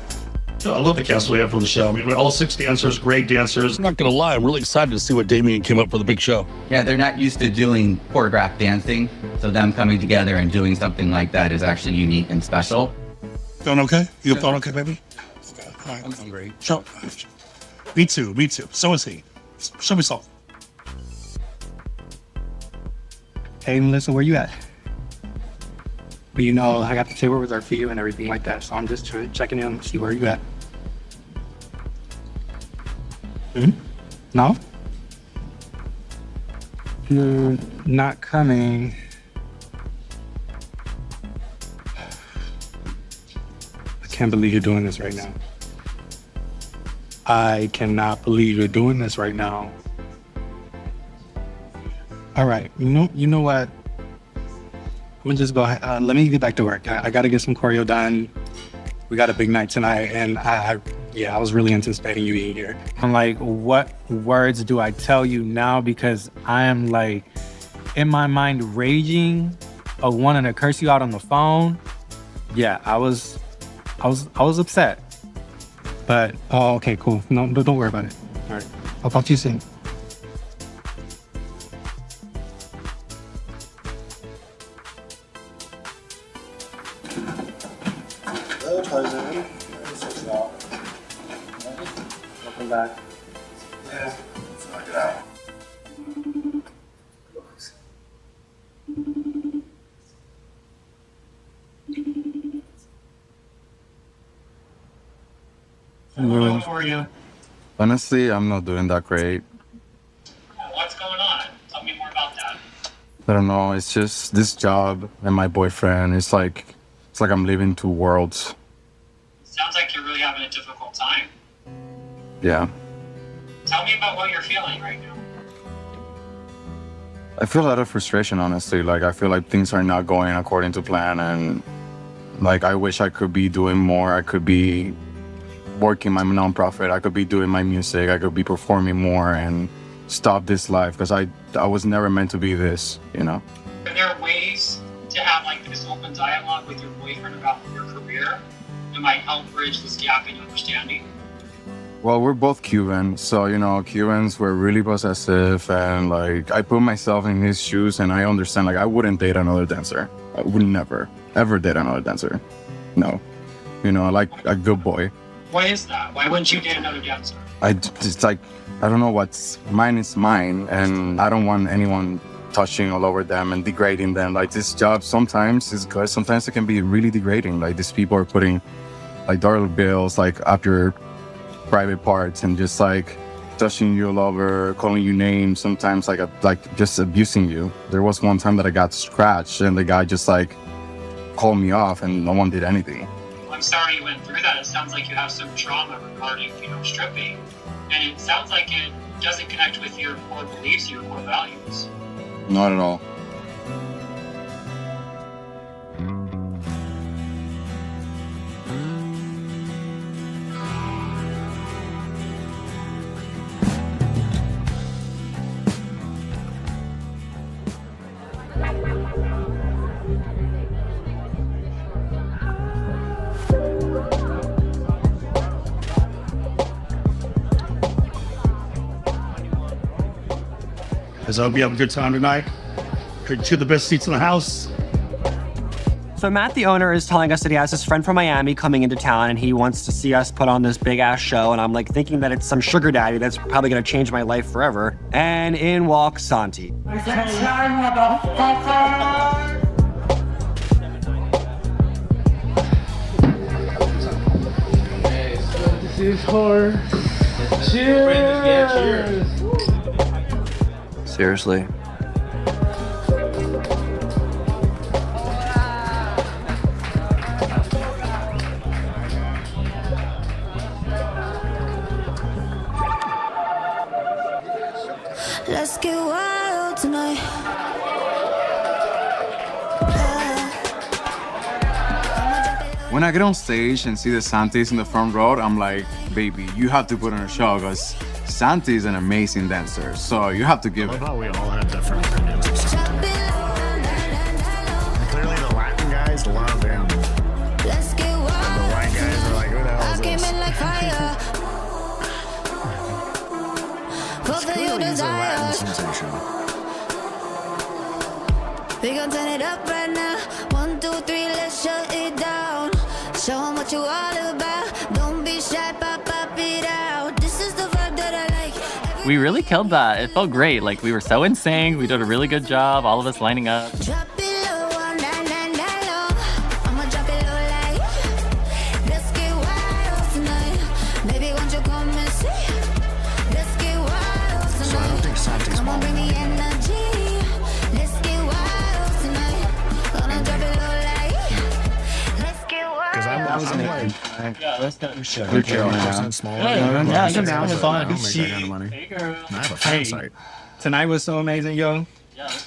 I love the cast we have for the show. I mean, we're all 6 dancers, great dancers. I'm not gonna lie, I'm really excited to see what Damien came up for the big show. Yeah, they're not used to doing choreographed dancing, so them coming together and doing something like that is actually unique and special. Feeling okay? You feeling okay, baby? I'm hungry. Show. Me too. Me too. So is he. Show me something. Hey, Melissa, where you at? But you know, I got the table reserved for you and everything like that, so I'm just checking in to see where you at. No? You're not coming. I can't believe you're doing this right now. I cannot believe you're doing this right now. All right, you know what? I'm gonna just go ahead. Let me get back to work. I gotta get some choreo done. We got a big night tonight, and I was really anticipating you being here. I'm like, what words do I tell you now? Because I am like, in my mind, raging of wanting to curse you out on the phone. Yeah, I was upset. But oh, okay, cool. No, don't worry about it. All right, I'll talk to you soon. Welcome back. Yeah. Let's knock it out. How are you? Honestly, I'm not doing that great. What's going on? Tell me more about that. I don't know. It's just this job and my boyfriend. It's like I'm living two worlds. Sounds like you're really having a difficult time. Yeah. Tell me about what you're feeling right now. I feel a lot of frustration, honestly. Like, I feel like things are not going according to plan, and like, I wish I could be doing more. I could be working my nonprofit. I could be doing my music. I could be performing more and stop this life, because I was never meant to be this, you know? Are there ways to have like this open dialogue with your boyfriend about your career that might help bridge this gap in understanding? Well, we're both Cuban, so, you know, Cubans were really possessive, and like, I put myself in his shoes, and I understand, like, I wouldn't date another dancer. I would never, ever date another dancer. No. You know, like a good boy. Why is that? Why wouldn't you date another dancer? It's like, I don't know what's mine is mine, and I don't want anyone touching all over them and degrading them. Like, this job sometimes is good, sometimes it can be really degrading. Like, these people are putting like dollar bills like up your private parts and just like touching you all over, calling you names, sometimes like just abusing you. There was one time that I got scratched and the guy just like called me off and no one did anything. I'm sorry you went through that. It sounds like you have some trauma regarding, stripping. And it sounds like it doesn't connect with your core beliefs, your core values. Not at all. I hope you have a good time tonight. Could you the best seats in the house? So Matt, the owner, is telling us that he has his friend from Miami coming into town and he wants to see us put on this big ass show. And I'm like thinking that it's some sugar daddy that's probably gonna change my life forever. And in walks Santi. This is for cheers. Seriously. Let's get wild tonight. When I get on stage and see the Santis in the front row, I'm like, baby, you have to put on a show, because Santi is an amazing dancer, so you have to give it. I thought we all had different opinions. Clearly the Latin guys love him. Let's get wild. And the white guys are like, who the hell is I came this? in like fire. Fulfill your Clearly he's a Latin desires. sensation. We gon' turn it up right now. 1, 2, 3, let's shut it down. Show 'em what you all about. Don't be shy. shy, pop it out. This is the vibe that I like. We really killed that. It felt great. Like we were so in sync. We did a really good job. All of us lining up. Drop it low, down low. I'ma drop it low like. Let's get wild tonight. Baby, won't you come and see? Let's get wild tonight. So I don't think Santi's Come on, mom. bring the energy. Let's get wild tonight. Gonna drop it low like. Let's get wild. Because I'm like, Let's go. You're chilling now. Smaller. Yeah, I'm down. It's fun. I don't make that kind of money. And I have a fan site. Tonight was so amazing, yo.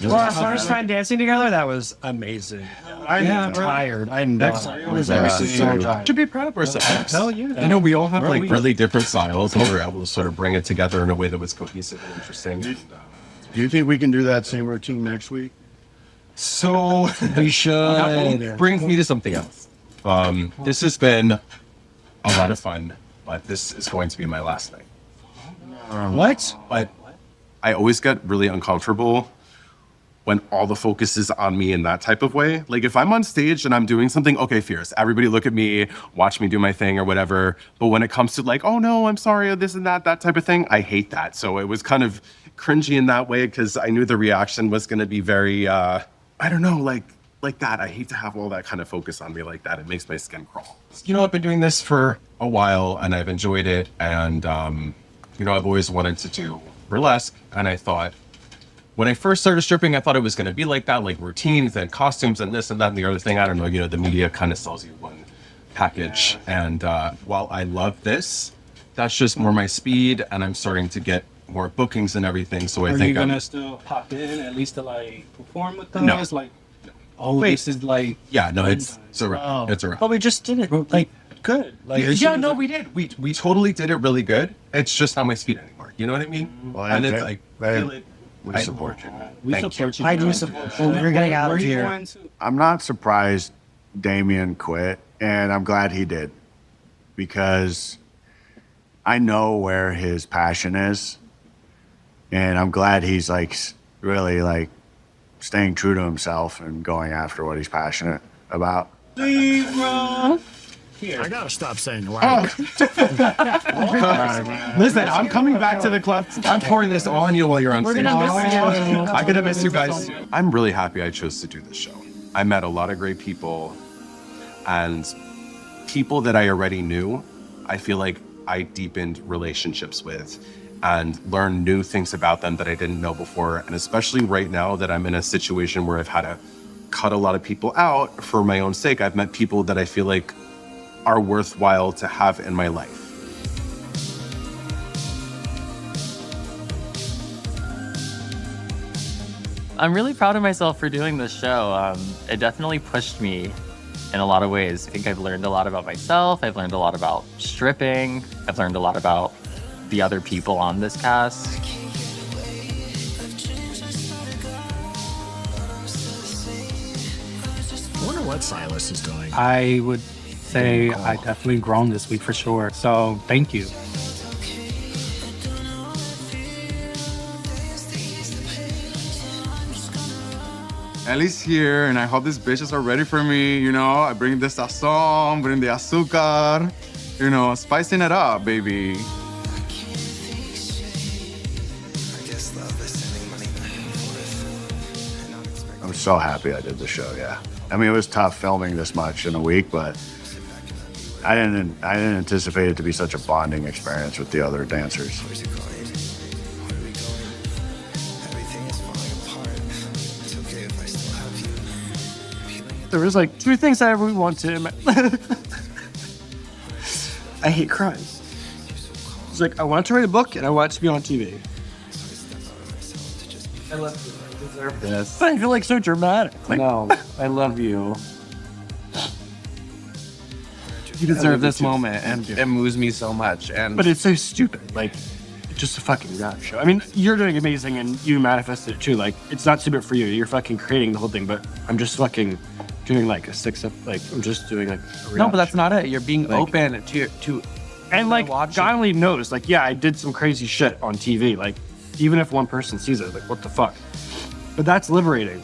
Well, our first time dancing together, that was amazing. I'm tired. I'm done. Should be proud of ourselves. Hell yeah. I know we all have like really different styles, and we were able to sort of bring it together in a way that was cohesive and interesting. Do you think we can do that same routine next week? So we should. That brings me to something else. This has been a lot of fun, but this is going to be my last night. What? But I always get really uncomfortable when all the focus is on me in that type of way. Like if I'm on stage and I'm doing something, okay, fierce, everybody look at me, watch me do my thing or whatever. But when it comes to like, oh no, I'm sorry, or this and that type of thing, I hate that. So it was kind of cringy in that way because I knew the reaction was going to be very, I don't know, like that. I hate to have all that kind of focus on me like that. It makes my skin crawl. You know, I've been doing this for a while and I've enjoyed it. And, you know, I've always wanted to do burlesque. And I thought, when I first started stripping, I thought it was going to be like that, like routines and costumes and this and that and the other thing. I don't know, you know, the media kind of sells you one package. And while I love this, that's just more my speed. And I'm starting to get more bookings and everything. So I Are think you gonna still pop in at least to like perform with them? No. It's like, oh, this is like. Yeah, no, it's a wrap. It's a wrap. But we just did it. Like, good. Like, Yeah, no, we did. We totally did it really good. It's just not my speed anymore. You know what I mean? Well, and okay. it's like, They- feel it. We support you. We Thank support you. I do support you. We're getting out Where of are you here. going to? I'm not surprised Damien quit, and I'm glad he did because I know where his passion is, and I'm glad he's like really like staying true to himself and going after what he's passionate about. I gotta stop saying wow. Listen, I'm coming back to the club. I'm pouring this on you while you're on stage. I'm gonna miss you guys. I'm really happy I chose to do this show. I met a lot of great people, and people that I already knew, I feel like I deepened relationships with and learned new things about them that I didn't know before. And especially right now that I'm in a situation where I've had to cut a lot of people out for my own sake, I've met people that I feel like are worthwhile to have in my life. I'm really proud of myself for doing this show. It definitely pushed me in a lot of ways. I think I've learned a lot about myself. I've learned a lot about stripping. I've learned a lot about the other people on this cast. I wonder what Silas is doing. I would say I definitely grown this week for sure. So thank you. Ellie's here, and I hope these bitches are ready for me. You know, I bring the sazon, bring the azúcar, you know, spicing it up, baby. I'm so happy I did the show. Yeah, I mean it was tough filming this much in a week, but I didn't anticipate it to be such a bonding experience with the other dancers. There was like 2 things I ever want to admit. I hate crying. It's like I want to write a book and I want it to be on TV. I love you. I deserve this. But I feel like so dramatic. Like, No, I love you. You deserve this moment, and it moves me so much. And but it's so stupid. Like, it's just a fucking rap show. I mean, you're doing amazing and you manifested it too. Like, it's not stupid for you. You're fucking creating the whole thing, but I'm just fucking doing like a 6 up. Like, I'm just doing like a no, but that's show. not it. You're being Like- open to And like, watching. God only knows. Like, yeah, I did some crazy shit on TV. Like, even if one person sees it, like, what the fuck? But that's liberating.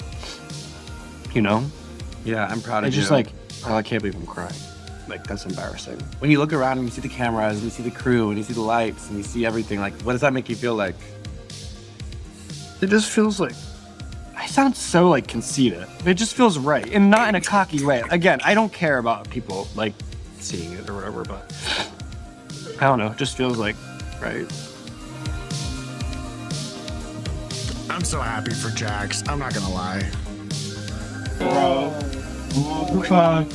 You know? Yeah, I'm proud It's of you. just like, oh, I can't believe I'm crying. Like, that's embarrassing. When you look around and you see the cameras and you see the crew and you see the lights and you see everything, like, what does that make you feel like? It just feels like I sound so like conceited. It just feels right, and not in a cocky way. Again, I don't care about people like seeing it or whatever, but I don't know. It just feels like right. I'm so happy for Jax. I'm not gonna lie. Bro. Fuck.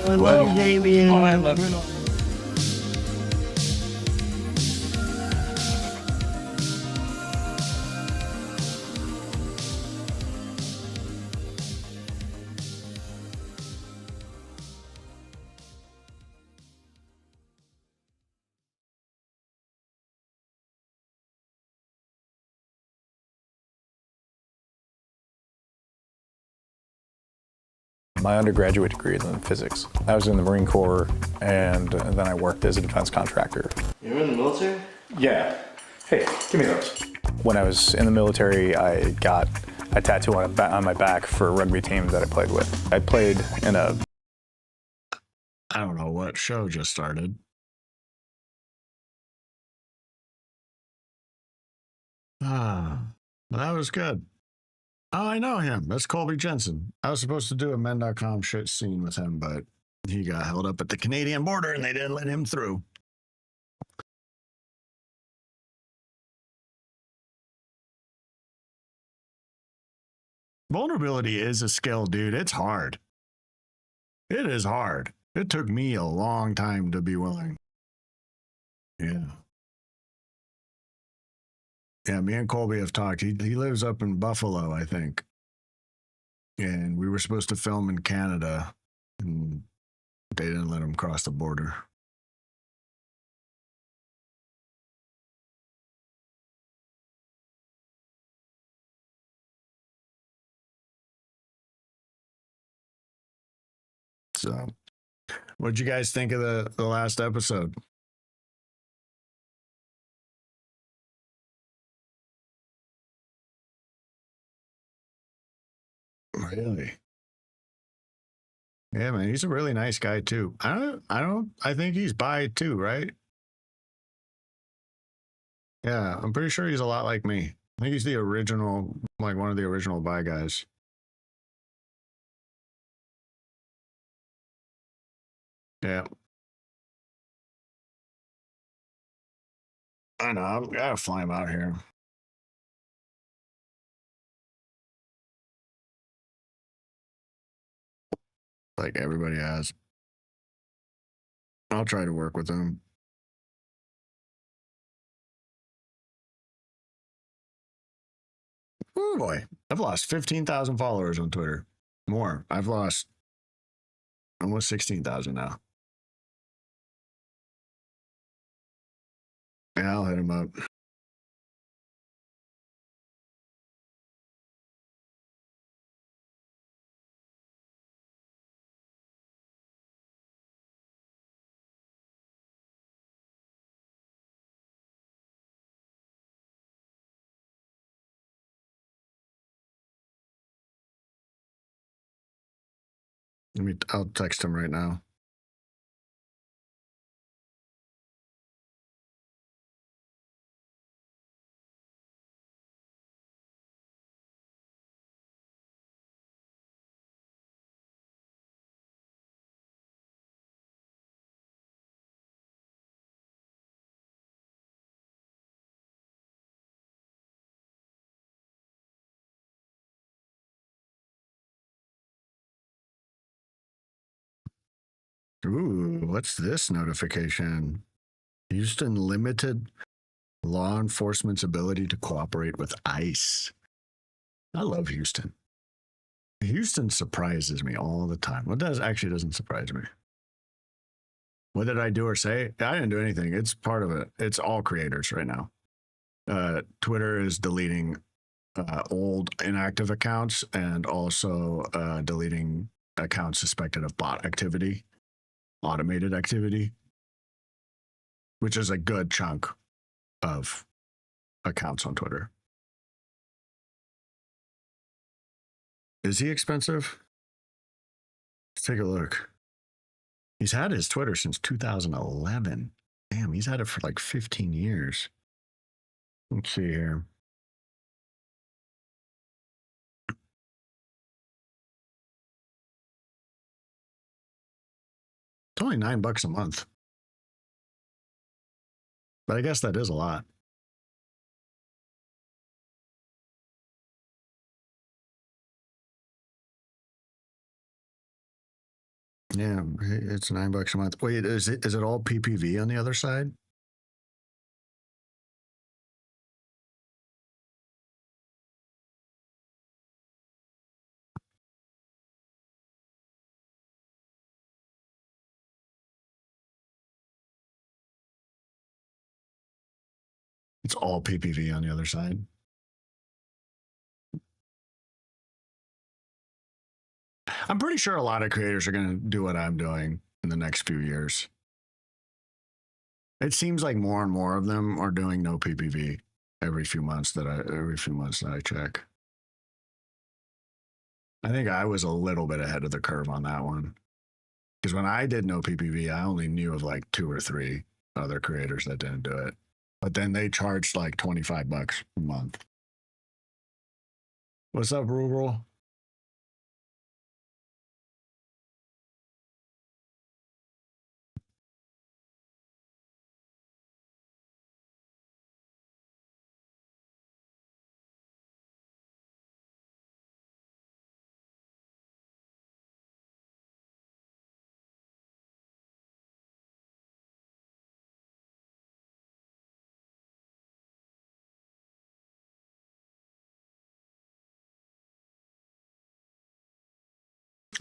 I love Damien. Oh, I love you. My undergraduate degree is in physics. I was in the Marine Corps, and then I worked as a defense contractor. You were in the military? Yeah. Hey, give me those. When I was in the military, I got a tattoo on my back for a rugby team that I played with. I played in a... I don't know what show just started. Ah, that was good. Oh, I know him. That's Colby Jensen. I was supposed to do a men.com shit scene with him, but he got held up at the Canadian border and they didn't let him through. Vulnerability is a skill, dude. It's hard. It is hard. It took me a long time to be willing. Yeah. Yeah, me and Colby have talked. He lives up in Buffalo, I think. And we were supposed to film in Canada, and they didn't let him cross the border. So, what'd you guys think of the last episode? Really? Yeah, man, he's a really nice guy too. I think he's bi too, right? Yeah, I'm pretty sure he's a lot like me. I think he's the original, like one of the original bi guys. Yeah. I know, I gotta fly him out here. Like everybody has. I'll try to work with him. Oh boy, I've lost 15,000 followers on Twitter. More. I've lost almost 16,000 now. Yeah, I'll hit him up. I'll text him right now. Ooh, what's this notification? Houston limited law enforcement's ability to cooperate with ICE. I love Houston. Houston surprises me all the time. What doesn't surprise me. What did I do or say? I didn't do anything. It's part of it. It's all creators right now. Twitter is deleting old inactive accounts and also deleting accounts suspected of bot activity, automated activity, which is a good chunk of accounts on Twitter. Is he expensive? Let's take a look. He's had his Twitter since 2011. Damn, he's had it for like 15 years. Let's see here. It's only $9 a month. But I guess that is a lot. Yeah, it's $9 a month. Wait, is it all PPV on the other side? It's all PPV on the other side. I'm pretty sure a lot of creators are going to do what I'm doing in the next few years. It seems like more and more of them are doing no PPV every few months that I check. I think I was a little bit ahead of the curve on that one. Because when I did no PPV, I only knew of like 2 or 3 other creators that didn't do it. But then they charged like $25 a month. What's up, Rural?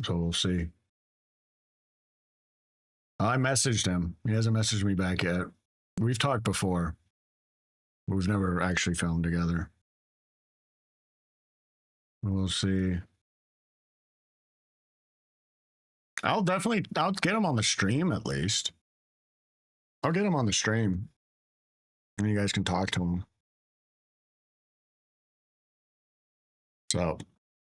So we'll see. I messaged him. He hasn't messaged me back yet. We've talked before. We've never actually filmed together. We'll see. I'll get him on the stream at least. I'll get him on the stream. And you guys can talk to him. So,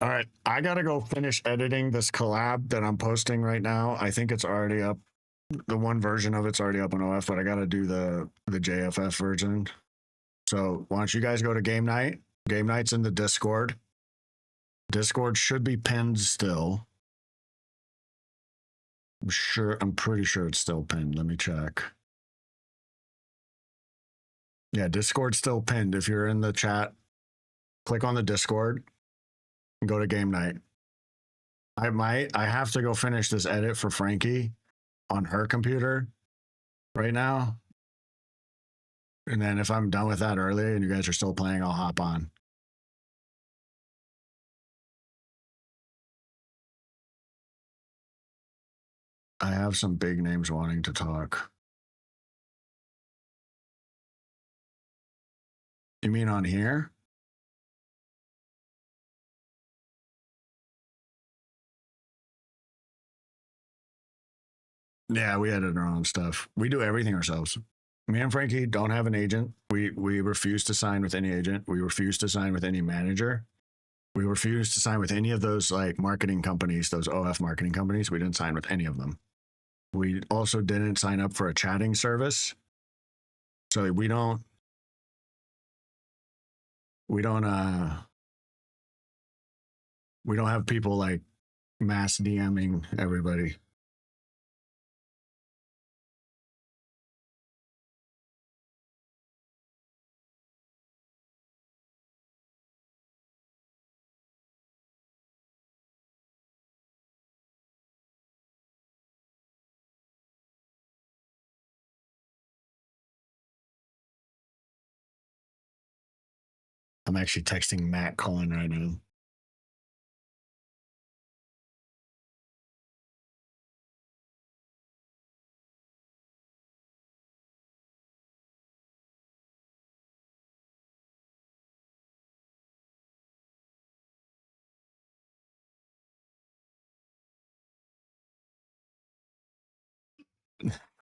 all right. I got to go finish editing this collab that I'm posting right now. I think it's already up. The one version of it's already up on OF, but I got to do the JFF version. So why don't you guys go to game night? Game night's in the Discord. Discord should be pinned still. I'm pretty sure it's still pinned. Let me check. Yeah, Discord's still pinned. If you're in the chat, click on the Discord and go to game night. I have to go finish this edit for Frankie on her computer right now. And then if I'm done with that early and you guys are still playing, I'll hop on. I have some big names wanting to talk. You mean on here? Yeah, we edit our own stuff. We do everything ourselves. Me and Frankie don't have an agent. We refuse to sign with any agent. We refuse to sign with any manager. We refuse to sign with any of those like marketing companies, those OF marketing companies. We didn't sign with any of them. We also didn't sign up for a chatting service. So we don't have people like mass DMing everybody. I'm actually texting Matt Cullen right now.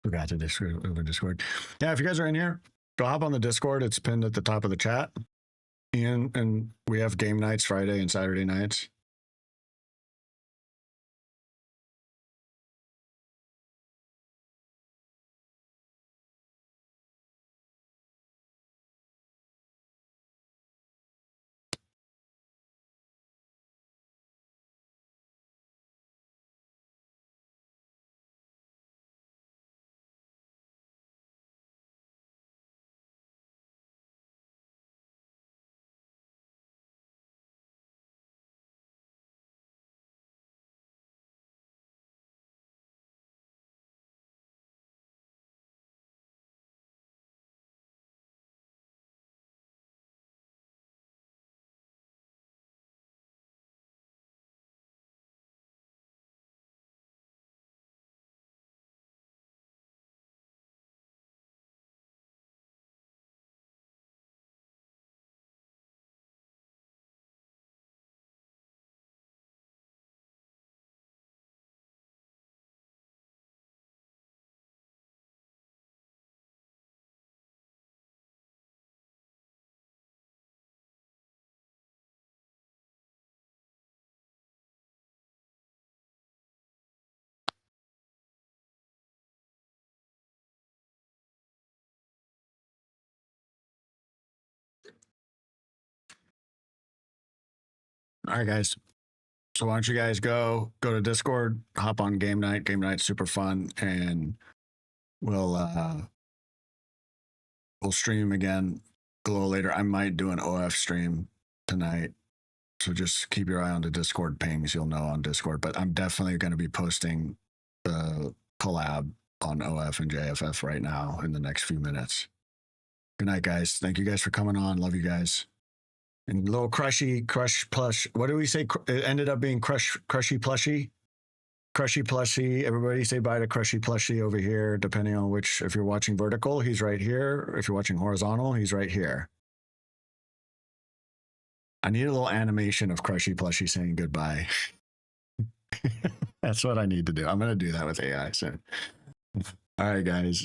Forgot to Discord. Yeah, if you guys are in here, go hop on the Discord. It's pinned at the top of the chat. And we have game nights Friday and Saturday nights. All right, guys. So why don't you guys go to Discord, hop on game night. Game night's super fun, and we'll stream again a little later. I might do an OF stream tonight. So just keep your eye on the Discord pings. You'll know on Discord. But I'm definitely going to be posting the collab on OF and JFF right now in the next few minutes. Good night, guys. Thank you guys for coming on. Love you guys. And little crush plush. What do we say? It ended up being crushy plushie. Everybody say bye to crushy plushie over here, depending on which. If you're watching vertical, he's right here. If you're watching horizontal, he's right here. I need a little animation of crushy plushie saying goodbye. That's what I need to do. I'm going to do that with AI soon. All right, guys.